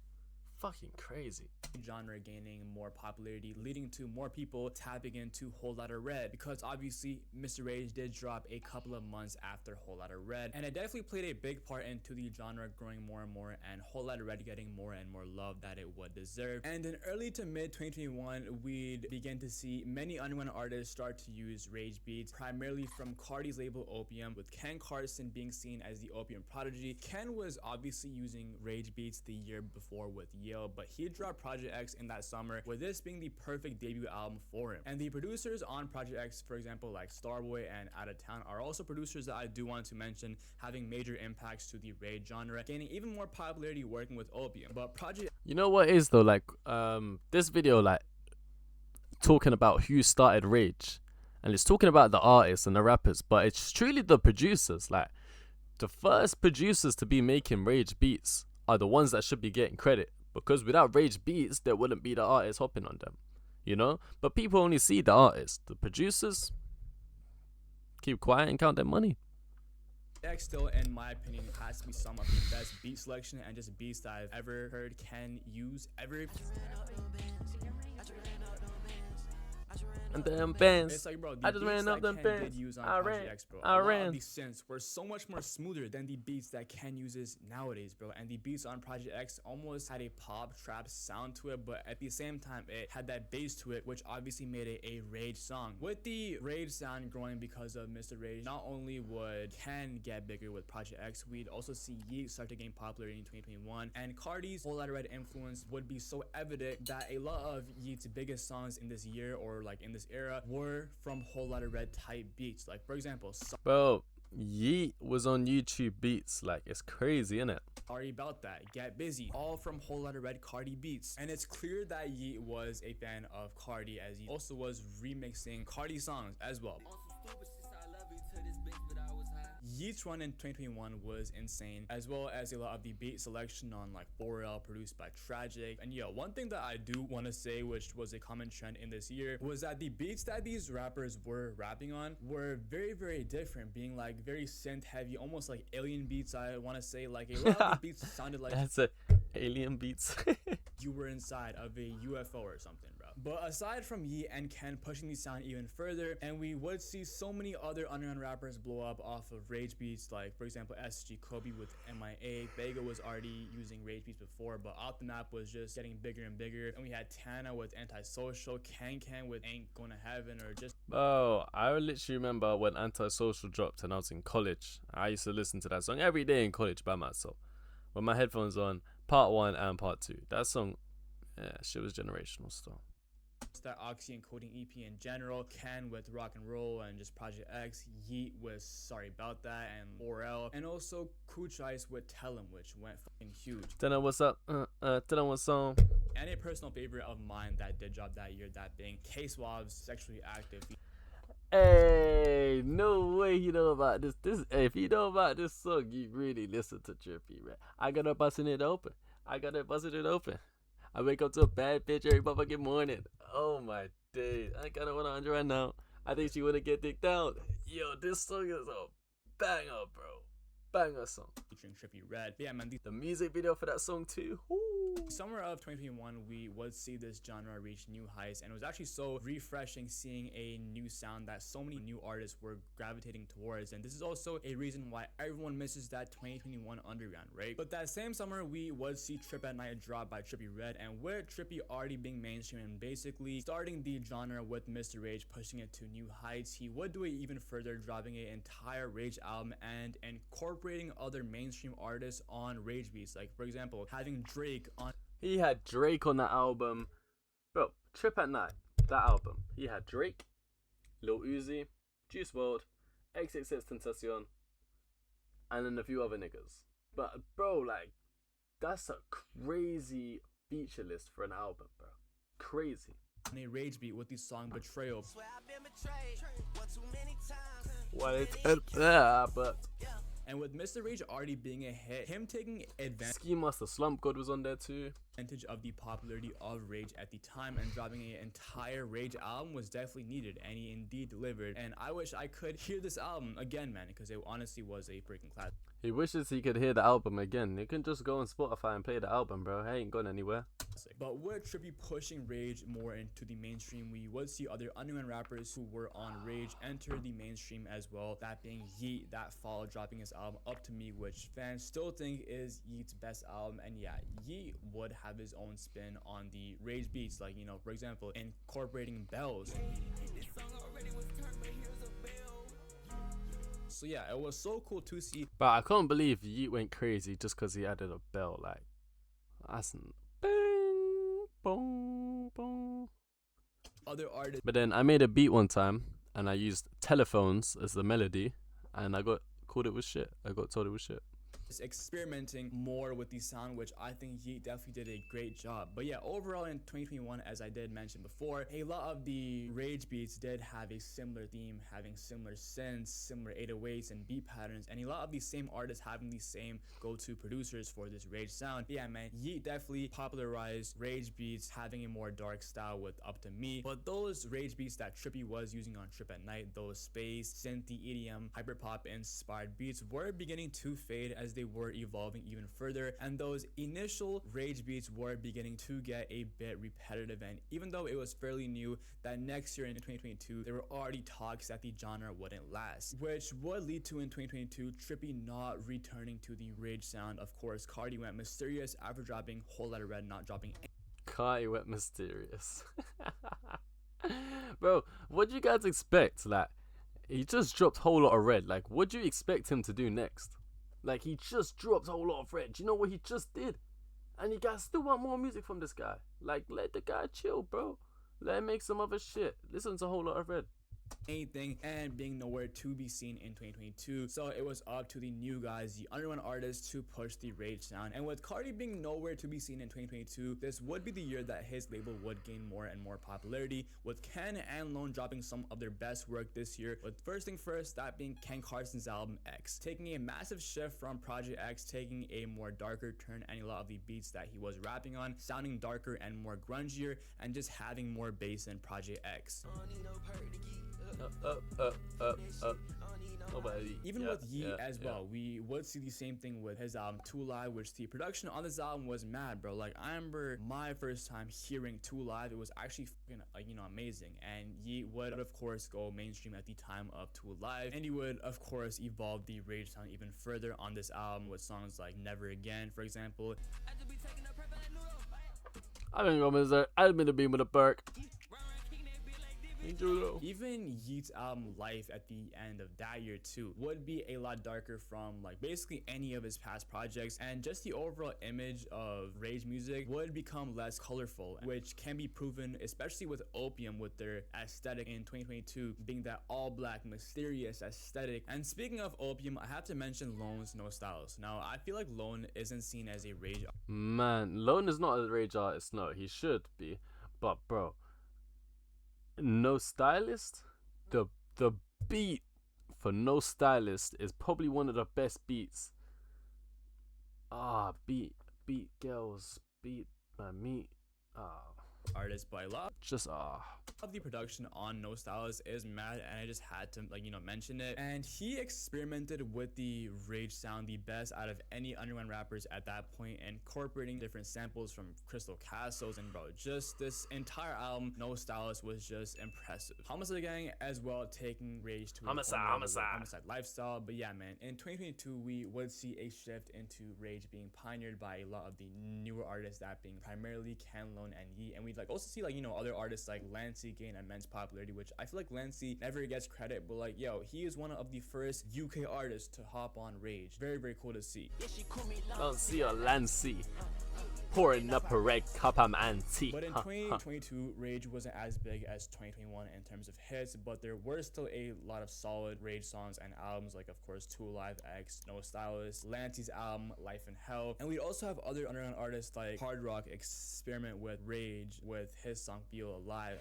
Fucking crazy. Genre gaining more popularity, leading to more people tapping into Whole Lotta Red, because obviously Mr. Rage did drop a couple of months after Whole Lotta Red, and it definitely played a big part into the genre growing more and more, and Whole Lotta Red getting more and more love that it would deserve. And in early to mid 2021, we'd begin to see many underground artists start to use Rage beats, primarily from Cardi's label Opium, with Ken Carson being seen as the Opium prodigy. Ken was obviously using Rage beats the year before with Yale, but he dropped Project X in that summer, with this being the perfect debut album for him. And the producers on Project X, for example, like Starboy and Out of Town, are also producers that I do want to mention, having major impacts to the Rage genre, gaining even more popularity working with Opium. But Project, you know what is though, like this video, like talking about who started Rage, and it's talking about the artists and the rappers, but it's truly the producers. Like, the first producers to be making Rage beats are the ones that should be getting credit, because without Rage beats, there wouldn't be the artists hopping on them, you know? But people only see the artists. The producers keep quiet and count their money. X still, in my opinion, has to be some of the best beat selection and just beats that I've ever heard Ken use ever. And them bands. It's like, bro, I just ran up them bands. I ran. The synths were so much more smoother than the beats that Ken uses nowadays, bro. And the beats on Project X almost had a pop trap sound to it, but at the same time, it had that bass to it, which obviously made it a Rage song. With the Rage sound growing because of Mr. Rage, not only would Ken get bigger with Project X, we'd also see Yeet start to gain popularity in 2021, and Cardi's Whole Lotta Red influence would be so evident that a lot of Yeet's biggest songs in this year, or like in this era, were from Whole Lotta Red type beats. Like, for example, bro, Yeet was on YouTube beats. Like, it's crazy, innit? Sorry about that. Get Busy, all from Whole Lotta Red Cardi beats. And it's clear that Yeet was a fan of Cardi, as he also was remixing Cardi songs as well. Yeat's run in 2021 was insane, as well as a lot of the beat selection on like 4L produced by Tragic. And yeah, one thing that I do want to say, which was a common trend in this year, was that the beats that these rappers were rapping on were very, very different, being like very synth heavy, almost like alien beats. I want to say like a lot of the beats sounded like That's a alien beats. you were inside of a UFO or something, bro. But aside from Yeat and Ken pushing the sound even further, and we would see so many other underground rappers blow up off of rage beats, like for example SG Kobe with MIA. Vega was already using rage beats before, but Off the Map was just getting bigger and bigger. And we had Tana with Antisocial, Can with Ain't Gonna Heaven, or just Oh, I literally remember when Antisocial dropped and I was in college. I used to listen to that song every day in college by myself with my headphones on, part 1 and part 2. That song, yeah, shit was generational still. that Oxy and Coding EP in general, Ken with Rock and Roll and just Project X, Yeat with Sorry About That and 4L, and also Cooch Ice with Tell 'Em, which went fucking huge. Tell 'em what's up, tell 'em what's on. And a personal favorite of mine that did drop that year, that being K-Swab's Sexually Active. Hey, no way you know about this. If you know about this song, you really listen to Trippy, man. I gotta busting it open. I wake up to a bad bitch every motherfucking morning. Oh my days. I kinda wanna under right now. I think she wanna get dick down. Yo, this song is a banger, bro. Banger song. Featuring Trippie Redd. Yeah, man, the music video for that song too. Summer of 2021, we would see this genre reach new heights, and it was actually so refreshing seeing a new sound that so many new artists were gravitating towards. And this is also a reason why everyone misses that 2021 underground, right? But that same summer, we would see Trip at Night drop by Trippie Redd, and with Trippie already being mainstream and basically starting the genre with Mr. Rage, pushing it to new heights, he would do it even further, dropping an entire Rage album and incorporating other mainstream artists on Rage beats. Like for example, having Drake on. He had Drake on that album. Bro, Trip at Night, that album. He had Drake, Lil Uzi, Juice WRLD, XXXTentacion, and then a few other niggas. But bro, like, that's a crazy feature list for an album, bro. Crazy. On a Rage beat with the song Betrayal. Well, it's but. And with Mr. Rage already being a hit, him taking Ski Master Slump God was on there too. Advantage of the popularity of Rage at the time, and dropping an entire Rage album was definitely needed, and he indeed delivered. And I wish I could hear this album again, man, because it honestly was a freaking classic. He wishes he could hear the album again. You can just go on Spotify and play the album, bro. I ain't gone anywhere. But with Trippie pushing Rage more into the mainstream, we would see other underground rappers who were on Rage enter the mainstream as well. That being Yeat, that fall, dropping his album Up To Me, which fans still think is Yeat's best album. And yeah, Yeat would have his own spin on the Rage beats, like, you know, for example, incorporating bells. So yeah, it was so cool to see. But I can't believe Yeat went crazy just because he added a bell. Like, that's bang, boom, boom. Other artists. But then I made a beat one time and I used telephones as the melody, and I got called it was shit. I got told it was shit. Experimenting more with the sound, which I think Yeat definitely did a great job. But yeah, overall in 2021, as I did mention before, a lot of the Rage beats did have a similar theme, having similar synths, similar 808s and beat patterns, and a lot of these same artists having the same go-to producers for this Rage sound. But yeah, man, Yeat definitely popularized Rage beats, having a more dark style with Up To Me. But those Rage beats that Trippie was using on Trip at Night, those space, synthy, EDM, hyperpop inspired beats were beginning to fade as they were evolving even further, and those initial Rage beats were beginning to get a bit repetitive. And even though it was fairly new, that next year in 2022 there were already talks that the genre wouldn't last, which would lead to in 2022 Trippie not returning to the Rage sound. Of course, Cardi went mysterious after dropping Whole Lotta Red, not dropping. Cardi went mysterious. Bro, what do you guys expect? Like, he just dropped Whole Lotta Red. Like, what do you expect him to do next? Like, he just dropped a whole lot of Red. Do you know what he just did? And you guys still want more music from this guy. Like, let the guy chill, bro. Let him make some other shit. Listen to a whole lot of Red. anything and being nowhere to be seen in 2022. So it was up to the new guys, the underground artists, to push the Rage sound. And with Cardi being nowhere to be seen in 2022, this would be the year that his label would gain more and more popularity, with Ken and Lone dropping some of their best work this year, with first thing first, that being Ken Carson's album X, taking a massive shift from Project X, taking a more darker turn, and a lot of the beats that he was rapping on sounding darker and more grungier, and just having more bass than Project X. Even with Yeet as well, we would see the same thing with his album 2 Live, which the production on this album was mad, bro. Like, I remember my first time hearing 2 Live, it was actually fucking, like, you know, amazing. And Yeet would, of course, go mainstream at the time of 2 Live, and he would, of course, evolve the Rage sound even further on this album with songs like Never Again, for example. I think I'm gonna beam with a perk. Even Yeet's album Life at the end of that year too would be a lot darker from like basically any of his past projects, and just the overall image of Rage music would become less colorful, which can be proven especially with Opium, with their aesthetic in 2022 being that all black mysterious aesthetic. And speaking of Opium, I have to mention Lone's No Styles. Now I feel like Lone isn't seen as a Rage. Man, Lone is not a Rage artist. No, he should be, but bro, No Stylist, the beat for No Stylist is probably one of the best beats. Beat girls, beat my meat. Artist, but I love just the production on No Styles is mad, and I just had to, like, you know, mention it. And he experimented with the Rage sound the best out of any underground rappers at that point, incorporating different samples from Crystal Castles, and bro, just this entire album, No Styles, was just impressive. Homicide Gang as well, taking Rage to homicide lifestyle. But yeah, man, in 2022 we would see a shift into Rage being pioneered by a lot of the newer artists, that being primarily Ken, Lone, and Yeet. And we'd like also see, like, you know, other artists like Lacy gain immense popularity, which I feel like Lacy never gets credit, but like, yo, he is one of the first UK artists to hop on Rage. Very, very cool to see. Lacy or Lacy, pouring up a red cup, I'm anti. But in 2022, Rage wasn't as big as 2021 in terms of hits, but there were still a lot of solid Rage songs and albums, like of course 2 Live X, No Stylist, Lacy's album Life in Hell, and we also have other underground artists like Hard Rock experiment with Rage with his song Feel Alive.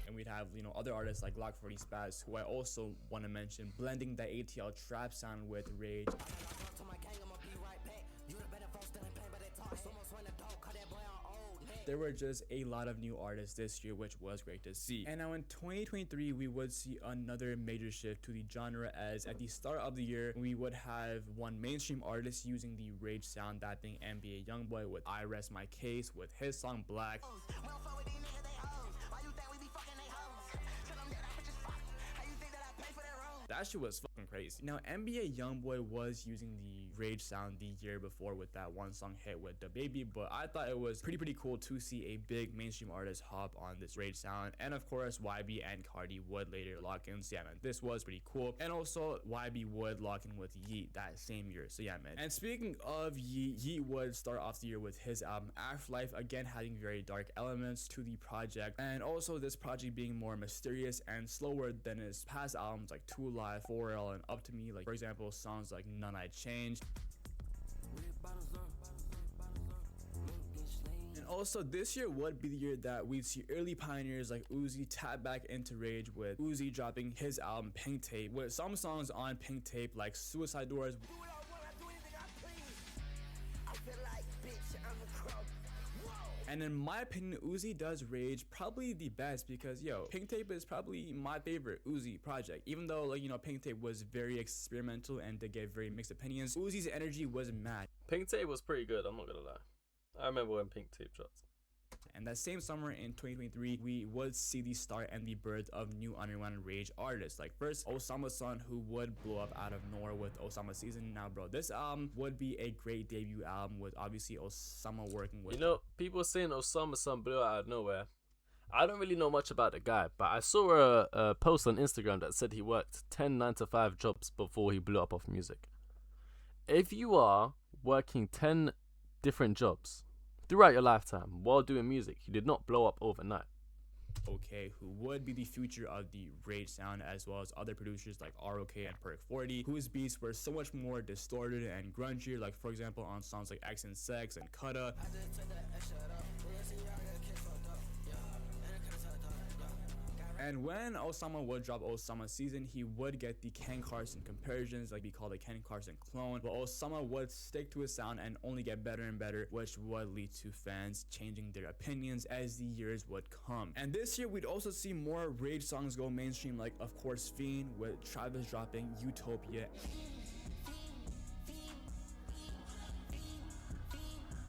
And we'd have, you know, other artists like Glock 40 Spaz, who I also want to mention, blending the ATL trap sound with Rage. There were just a lot of new artists this year, which was great to see. And now in 2023, we would see another major shift to the genre, as at the start of the year, we would have one mainstream artist using the Rage sound, that being NBA Youngboy with I Rest My Case with his song Black. That shit was fucking crazy. Now, NBA Youngboy was using the Rage sound the year before with that one song hit with the Baby, but I thought it was pretty cool to see a big mainstream artist hop on this Rage sound. And of course, YB and Cardi would later lock in. So yeah, man, this was pretty cool. And also, YB would lock in with Yeet that same year. So yeah, man. And speaking of Yeet, Yeet would start off the year with his album Afterlife, again having very dark elements to the project, and also this project being more mysterious and slower than his past albums like 2 Live, 4L, and Up to Me. Like, for example, songs like None I Changed. And also, this year would be the year that we'd see early pioneers like Uzi tap back into Rage, with Uzi dropping his album Pink Tape, with some songs on Pink Tape like Suicide Doors. And in my opinion, Uzi does Rage probably the best, because yo, Pink Tape is probably my favorite Uzi project. Even though, like, you know, Pink Tape was very experimental and they gave very mixed opinions, Uzi's energy was mad. Pink Tape was pretty good, I'm not gonna lie. I remember when Pink Tape dropped. And that same summer in 2023, we would see the start and the birth of new underground Rage artists. Like, first, Osama's Son, who would blow up out of nowhere with Osama Season. Now, bro, this album would be a great debut album, with obviously Osama working with... You know, people saying Osama's Son blew out of nowhere. I don't really know much about the guy, but I saw a post on Instagram that said he worked 10 9-to-5 jobs before he blew up off music. If you are working 10 different jobs Throughout your lifetime, while doing music, you did not blow up overnight. OK, who would be the future of the Rage sound, as well as other producers like ROK and Perk 40, whose beats were so much more distorted and grungier, like for example on songs like X and Sex and Cutta. And when Osama would drop Osama Season, he would get the Ken Carson comparisons, like we call the Ken Carson clone, but Osama would stick to his sound and only get better and better, which would lead to fans changing their opinions as the years would come. And this year we'd also see more Rage songs go mainstream, like of course Fiend, with Travis dropping Utopia.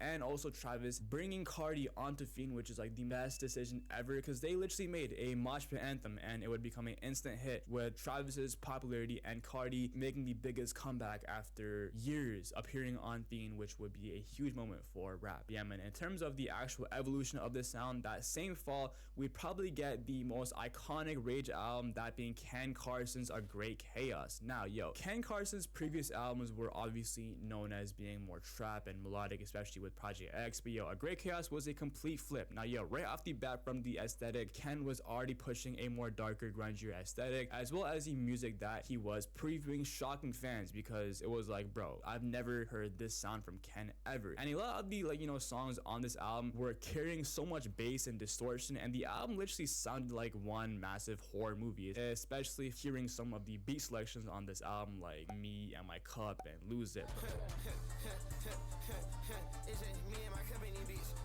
And also Travis bringing Cardi onto Fiend, which is like the best decision ever, because they literally made a mosh pit anthem and it would become an instant hit, with Travis's popularity and Cardi making the biggest comeback after years appearing on Fiend, which would be a huge moment for rap. Yeah, man, in terms of the actual evolution of this sound, that same fall we'd probably get the most iconic Rage album, that being Ken Carson's A Great Chaos. Now, yo, Ken Carson's previous albums were obviously known as being more trap and melodic, especially with Project X, but yo, A Great Chaos was a complete flip. Now, yo, right off the bat from the aesthetic, Ken was already pushing a more darker, grungier aesthetic, as well as the music that he was previewing, shocking fans, because it was like, bro, I've never heard this sound from Ken ever. And a lot of the, like, you know, songs on this album were carrying so much bass and distortion, and the album literally sounded like one massive horror movie, especially hearing some of the beat selections on this album, like Me and My Cup and Lose It.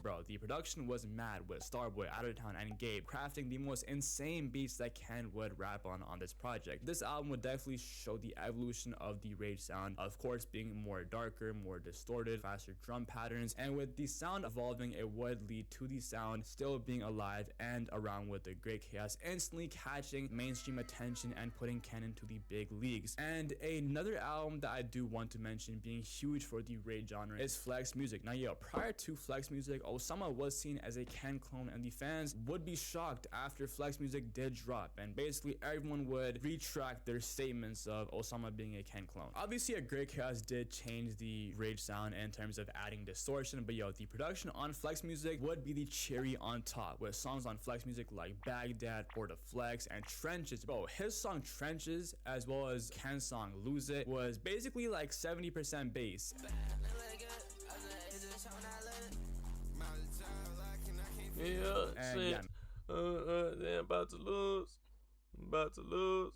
Bro, the production was mad, with Starboy, Out of Town, and Gabe crafting the most insane beats that Ken would rap on this project. This album would definitely show the evolution of the Rage sound, of course being more darker, more distorted, faster drum patterns, and with the sound evolving, it would lead to the sound still being alive and around, with The Great Chaos instantly catching mainstream attention and putting Ken into the big leagues. And another album that I do want to mention being huge for the Rage genre is Flex Music. Now, yo, prior to Flex Music, Osama was seen as a Ken clone, and the fans would be shocked after Flex Music did drop, and basically everyone would retract their statements of Osama being a Ken clone. Obviously, A Great Chaos did change the Rage sound in terms of adding distortion, but yo, the production on Flex Music would be the cherry on top, with songs on Flex Music like Baghdad, For the Flex, and Trenches. Bro, his song Trenches, as well as Ken's song Lose It, was basically like 70% bass. Yeah, I'm about to lose. I'm about to lose.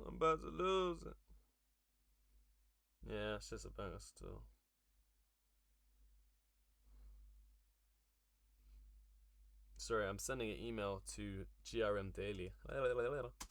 I'm about to lose it. Yeah, it's just a banger still. Sorry, I'm sending an email to GRM Daily.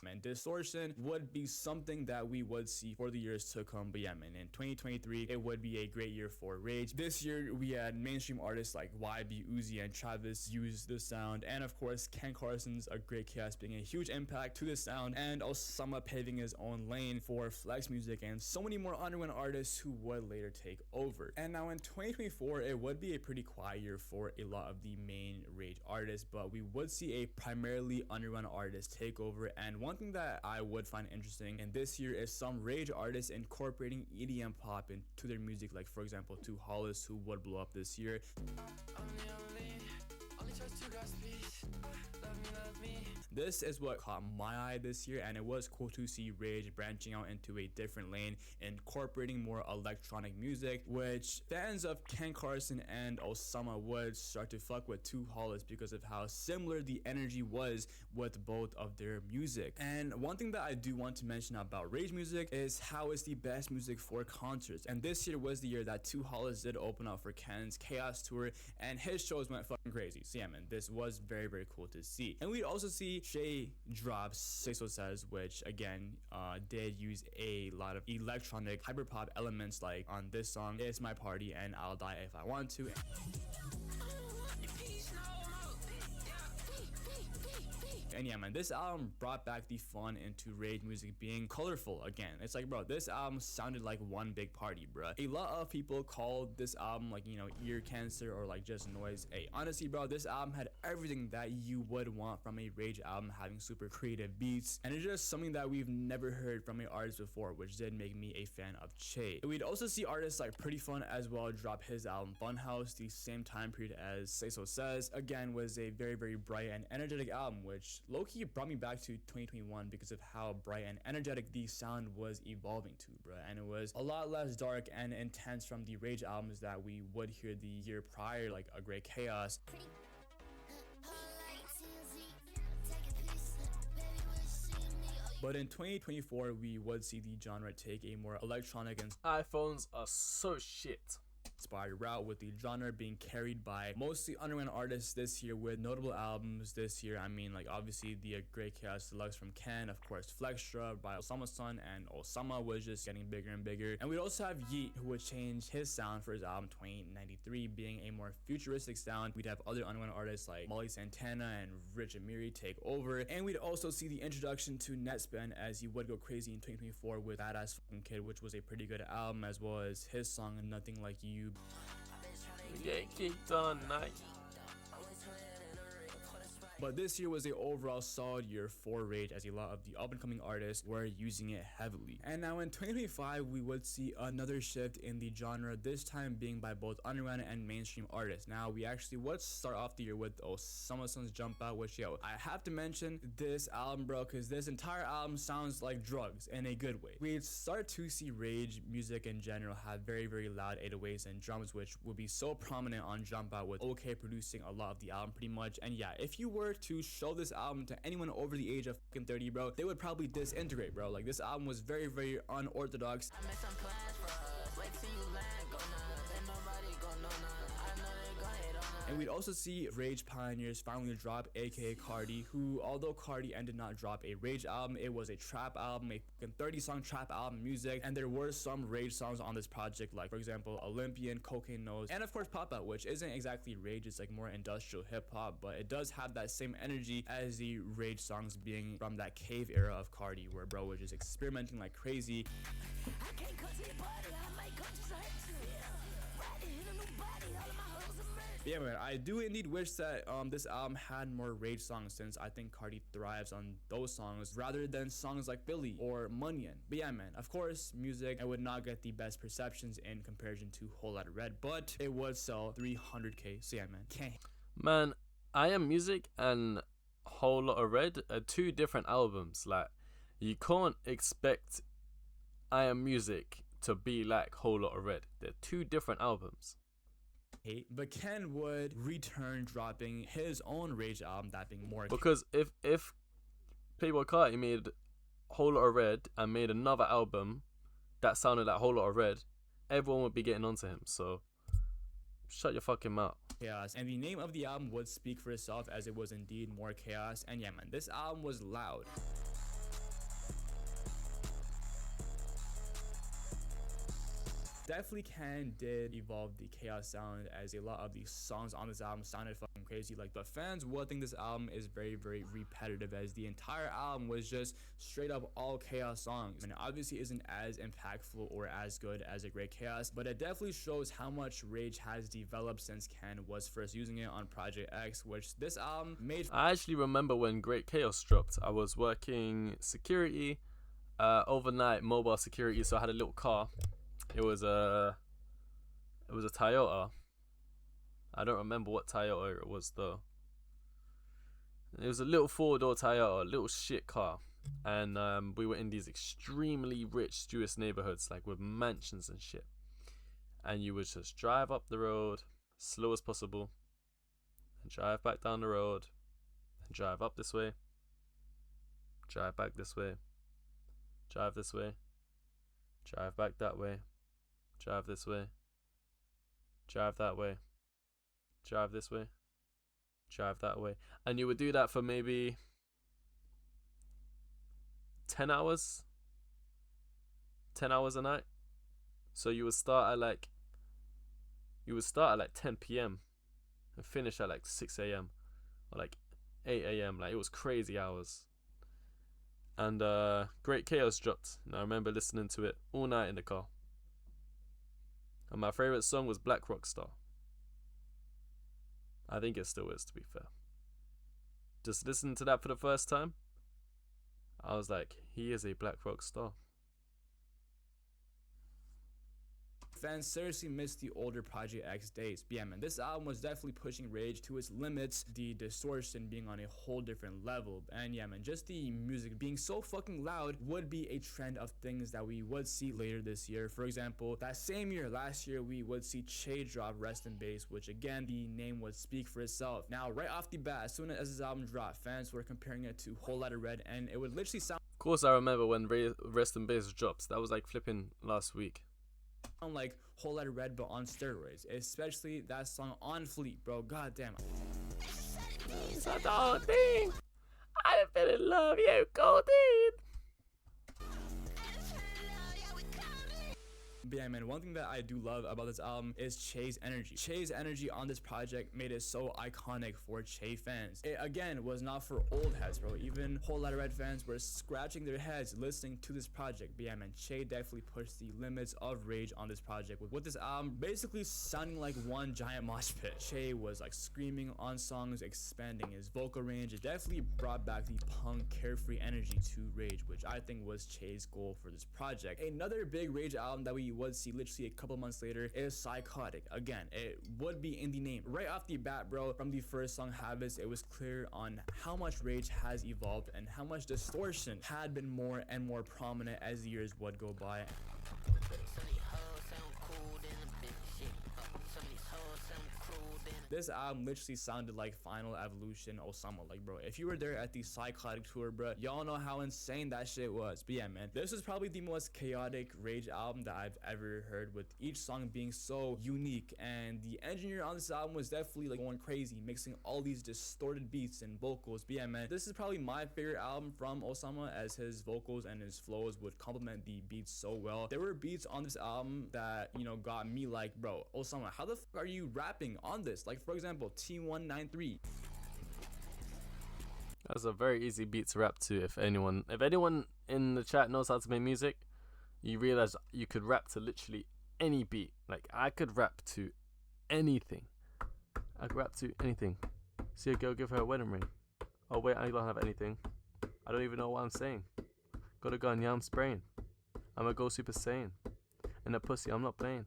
Man, distortion would be something that we would see for the years to come. But yeah, man, in 2023, it would be a great year for Rage. This year, we had mainstream artists like YB, Uzi, and Travis use the sound. And of course, Ken Carson's A Great Chaos being a huge impact to the sound. And Osama paving his own lane for Flex Music, and so many more underground artists who would later take over. And now in 2024, it would be a pretty quiet year for a lot of the main Rage artists, but we would see a primarily underground artist take over. And one thing that I would find interesting in this year is some Rage artists incorporating EDM pop into their music, like for example Two Hollis, who would blow up this year. This is what caught my eye this year, and it was cool to see Rage branching out into a different lane, incorporating more electronic music, which fans of Ken Carson and Osama would start to fuck with Two Hollis because of how similar the energy was with both of their music. And one thing that I do want to mention about Rage music is how it's the best music for concerts. And this year was the year that Two Hollis did open up for Ken's Chaos Tour, and his shows went fucking crazy. So yeah, man, this was very, very cool to see. And we also see Shay drops 606, which again did use a lot of electronic hyperpop elements, like on this song It's My Party and I'll Die If I Want To. And And yeah, man, this album brought back the fun into Rage music being colorful again. It's like, bro, this album sounded like one big party, bro. A lot of people called this album like, you know, ear cancer or like just noise. Hey, honestly, bro, this album had everything that you would want from a Rage album, having super creative beats, and it's just something that we've never heard from an artist before, which did make me a fan of Che. We'd also see artists like Pretty Fun as well drop his album Funhouse the same time period as Say So Says. Again, was a very, very bright and energetic album, which low-key brought me back to 2021 because of how bright and energetic the sound was evolving to, bro. And it was a lot less dark and intense from the Rage albums that we would hear the year prior, like A Great Chaos. But in 2024, we would see the genre take a more electronic and iPhones are so shit inspired route, with the genre being carried by mostly underground artists this year with notable albums this year. I mean, like obviously the Great Chaos Deluxe from Ken, of course Flextra by Osama-san, and Osama was just getting bigger and bigger. And we'd also have Yeet, who would change his sound for his album 2093, being a more futuristic sound. We'd have other underground artists like Molly Santana and Richh take over, and we'd also see the introduction to Netspin as he would go crazy in 2024 with Badass Fucking Kid, which was a pretty good album, as well as his song Nothing Like You. Get kicked on night. But this year was an overall solid year for Rage, as a lot of the up-and-coming artists were using it heavily. And now in 2025, we would see another shift in the genre, this time being by both underground and mainstream artists. Now, we actually would start off the year with Osama-san's Jump Out, which, yo, I have to mention this album, bro, because this entire album sounds like drugs in a good way. We'd start to see Rage music in general have very, very loud 808s and drums, which would be so prominent on Jump Out, with OK producing a lot of the album pretty much. And yeah, if you were to show this album to anyone over the age of fucking 30, bro, they would probably disintegrate, bro. Like, this album was very, very unorthodox. And we'd also see Rage pioneers finally drop, aka Cardi, who, although Cardi did not drop a Rage album, it was a trap album, a fucking 30-song trap album music, and there were some Rage songs on this project, like for example Olympian, Cocaine Nose, and of course Pop Out, which isn't exactly Rage, it's like more industrial hip-hop, but it does have that same energy as the Rage songs, being from that cave era of Cardi, where bro was just experimenting like crazy. Yeah, man, I do indeed wish that this album had more Rage songs, since I think Cardi thrives on those songs rather than songs like Philly or Munyon. But yeah, man, of course, music, I would not get the best perceptions in comparison to Whole Lotta Red, but it would sell 300k. So yeah, man, can't. Man, I Am Music and Whole Lotta Red are two different albums. Like, you can't expect I Am Music to be like Whole Lotta Red. They're two different albums. But Ken would return dropping his own Rage album, that being more, because if Playboy Carti made Whole Lotta Red and made another album that sounded like Whole Lotta Red, everyone would be getting onto him. So shut your fucking mouth. Chaos. And the name of the album would speak for itself, as it was indeed more chaos. And yeah, man, this album was loud. Definitely Ken did evolve the chaos sound, as a lot of the songs on this album sounded fucking crazy. Like, the fans would think this album is very, very repetitive, as the entire album was just straight up all chaos songs. And it obviously isn't as impactful or as good as A Great Chaos, but it definitely shows how much Rage has developed since Ken was first using it on Project X, which this album made. I actually remember when Great Chaos dropped. I was working security, overnight mobile security, so I had a little car. It was a Toyota. I don't remember what Toyota it was though. It was a little 4-door Toyota, a little shit car, and we were in these extremely rich Jewish neighborhoods, like with mansions and shit. And you would just drive up the road slow as possible, and drive back down the road, and drive up this way, drive back this way, drive this way, drive back that way, drive this way, drive that way, drive this way, drive that way. And you would do that for maybe 10 hours? 10 hours a night? So you would start at like 10 p.m. and finish at like 6 a.m. or like 8 a.m. Like, it was crazy hours. And Great Chaos dropped, and I remember listening to it all night in the car. And my favorite song was Black Rockstar. I think it still is, to be fair. Just listening to that for the first time, I was like, he is a black rock star. Fans seriously missed the older Project X days. But yeah, man, this album was definitely pushing Rage to its limits, the distortion being on a whole different level. And yeah, man, just the music being so fucking loud would be a trend of things that we would see later this year. For example, that same year, last year, we would see Che drop Rest in Bass, which again, the name would speak for itself. Now, right off the bat, as soon as this album dropped, fans were comparing it to Whole Lotta Red, and it would literally sound... Of course, I remember when Rest in Bass drops. That was like flipping last week. Like Whole Lotta Red, but on steroids, especially that song On Fleet, bro. Goddamn. It's a dog thing. I fell in love, you Goldie. But yeah, man, one thing that I do love about this album is Che's energy. Che's energy on this project made it so iconic for Che fans. It, again, was not for old heads, bro. Even Whole Lotta Red fans were scratching their heads listening to this project. But yeah, man, Che definitely pushed the limits of Rage on this project with this album basically sounding like one giant mosh pit. Che was like screaming on songs, expanding his vocal range. It definitely brought back the punk, carefree energy to Rage, which I think was Che's goal for this project. Another big Rage album that we would see literally a couple months later is Psychotic. Again, it would be in the name. Right off the bat, bro, from the first song Habits, it was clear on how much Rage has evolved and how much distortion had been more and more prominent as the years would go by. This album literally sounded like Final Evolution Osama. Like, bro, if you were there at the Psychotic tour, bro, y'all know how insane that shit was. But yeah, man, this is probably the most chaotic Rage album that I've ever heard, with each song being so unique. And the engineer on this album was definitely like going crazy, mixing all these distorted beats and vocals. But yeah, man, this is probably my favorite album from Osama, as his vocals and his flows would complement the beats so well. There were beats on this album that, you know, got me like, bro, Osama, how the fuck are you rapping on this? Like, for example, T193. That's a very easy beat to rap to. If anyone in the chat knows how to make music, you realize you could rap to literally any beat. Like, I could rap to anything. I could rap to anything. See a girl, give her a wedding ring. Oh wait, I don't have anything. I don't even know what I'm saying. Got a gun, yeah, I'm spraying. I'ma go super saiyan. And a pussy, I'm not playing.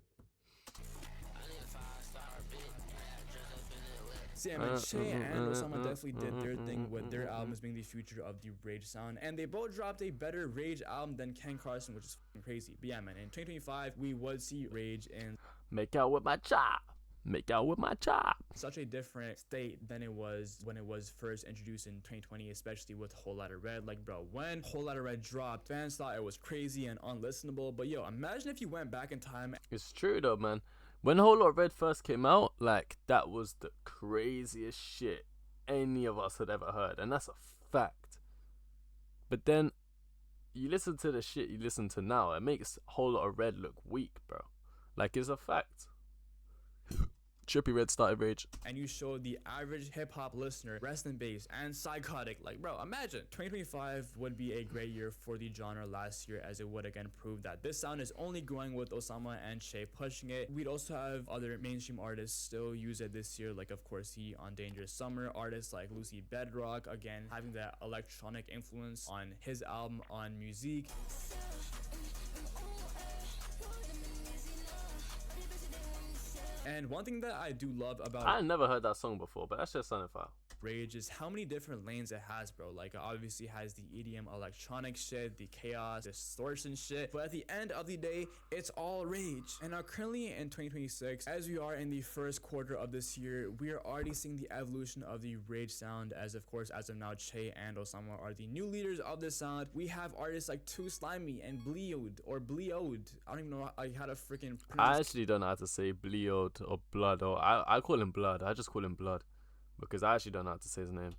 So yeah, man, Che and Osama definitely did their thing with their albums being the future of the Rage sound, and they both dropped a better Rage album than Ken Carson, which is fucking crazy. But yeah, man, in 2025 we would see Rage in Make Out With My Chop. Make Out With My Chop. Such a different state than it was when it was first introduced in 2020, especially with Whole Lotta Red. Like, bro, when Whole Lotta Red dropped, fans thought it was crazy and unlistenable. But yo, imagine if you went back in time. It's true though, man. When Whole Lotta Red first came out, like, that was the craziest shit any of us had ever heard, and that's a fact. But then you listen to the shit you listen to now, it makes Whole Lotta Red look weak, bro. Like, it's a fact. Trippie Redd started Rage. And you showed the average hip-hop listener Rest in Bass and Psychotic. Like, bro, imagine 2025 would be a great year for the genre last year, as it would again prove that this sound is only growing with Osama and Che pushing it. We'd also have other mainstream artists still use it this year, like of course he on Dangerous Summer, artists like Lucy Bedrock, again having that electronic influence on his album On Musique. And one thing that I do love about I never heard that song before, but that's just sounded fire. Rage is how many different lanes it has, bro. Like, it obviously has the EDM electronic shit, the chaos, distortion shit, but at the end of the day, it's all Rage. And now currently in 2026, as we are in the first quarter of this year, we are already seeing the evolution of the Rage sound, as of course, as of now, Che and Osama are the new leaders of this sound. We have artists like Too Slimy and Bleod, or Bleod. I don't even know how to freaking pronounce. I actually don't know how to say Bleod or Blood, or I call him Blood. I just call him Blood, because I actually don't know how to say his name.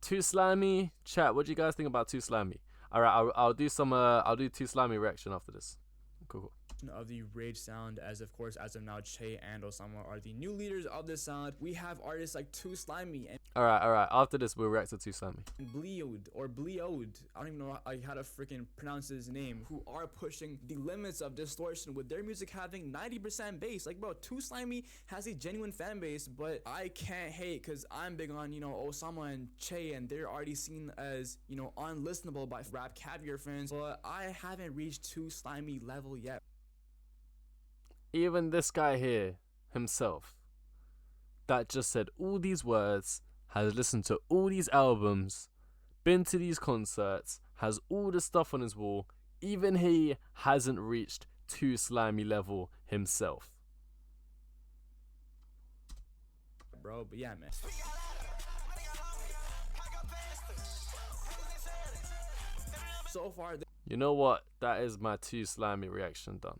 Too Slimy. Chat, what do you guys think about Too Slimy? Alright, I'll do Too Slimy reaction after this. Cool. of the Rage sound, as of course as of now Che and Osama are the new leaders of this sound. We have artists like Too Slimy and Alright, after this we'll react to Too Slimy. Bleod, I don't even know how to freaking pronounce his name, who are pushing the limits of distortion with their music having 90% bass. Like, bro, Too Slimy has a genuine fan base, but I can't hate because I'm big on, you know, Osama and Che, and they're already seen as, you know, unlistenable by Rap Caviar fans, but I haven't reached Too Slimy level yet. Even this guy here himself that just said all these words, has listened to all these albums, been to these concerts, has all the stuff on his wall, even he hasn't reached Too Slimy level himself. Bro, but yeah, man. So far, you know what? That is my Too Slimy reaction done.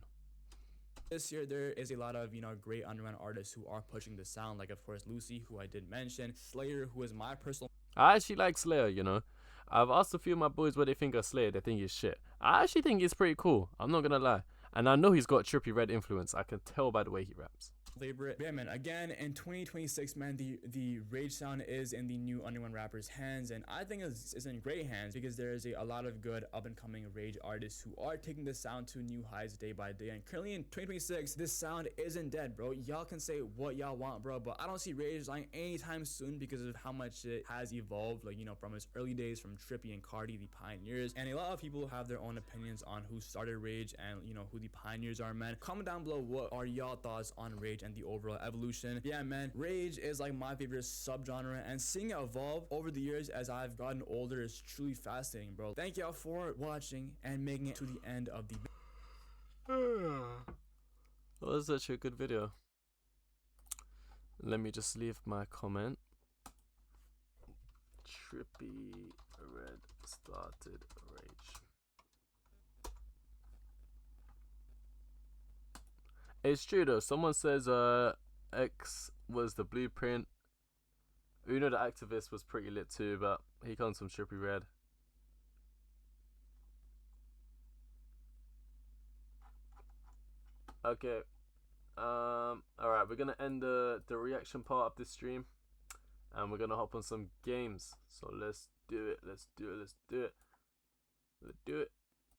This year, there is a lot of, you know, great underground artists who are pushing the sound, like, of course, Lacy, who I did mention, Slayer, who is my personal... I actually like Slayer, you know. I've asked a few of my boys what they think of Slayer. They think he's shit. I actually think he's pretty cool. I'm not gonna lie. And I know he's got Trippie Redd influence. I can tell by the way he raps. Favorite. Yeah, man, again, in 2026, man, the Rage sound is in the new underground rappers' hands, and I think it's in great hands because there is a lot of good up-and-coming Rage artists who are taking this sound to new heights day by day, and currently in 2026, this sound isn't dead, bro. Y'all can say what y'all want, bro, but I don't see Rage dying anytime soon because of how much it has evolved, like, you know, from its early days, from Trippie and Cardi, the pioneers, and a lot of people have their own opinions on who started Rage and, you know, who the pioneers are, man. Comment down below what are y'all thoughts on Rage and the overall evolution. Yeah, man, Rage is like my favorite subgenre, and seeing it evolve over the years as I've gotten older is truly fascinating, bro. Thank y'all for watching and making it to the end of the video. That was such a good video. Let me just leave my comment. Trippie Redd started Rage. It's true though. Someone says X was the blueprint. Uno the Activist was pretty lit too, but he comes from Trippie Redd. Okay. Alright, we're gonna end the reaction part of this stream, and we're gonna hop on some games. So let's do it. Let's do it.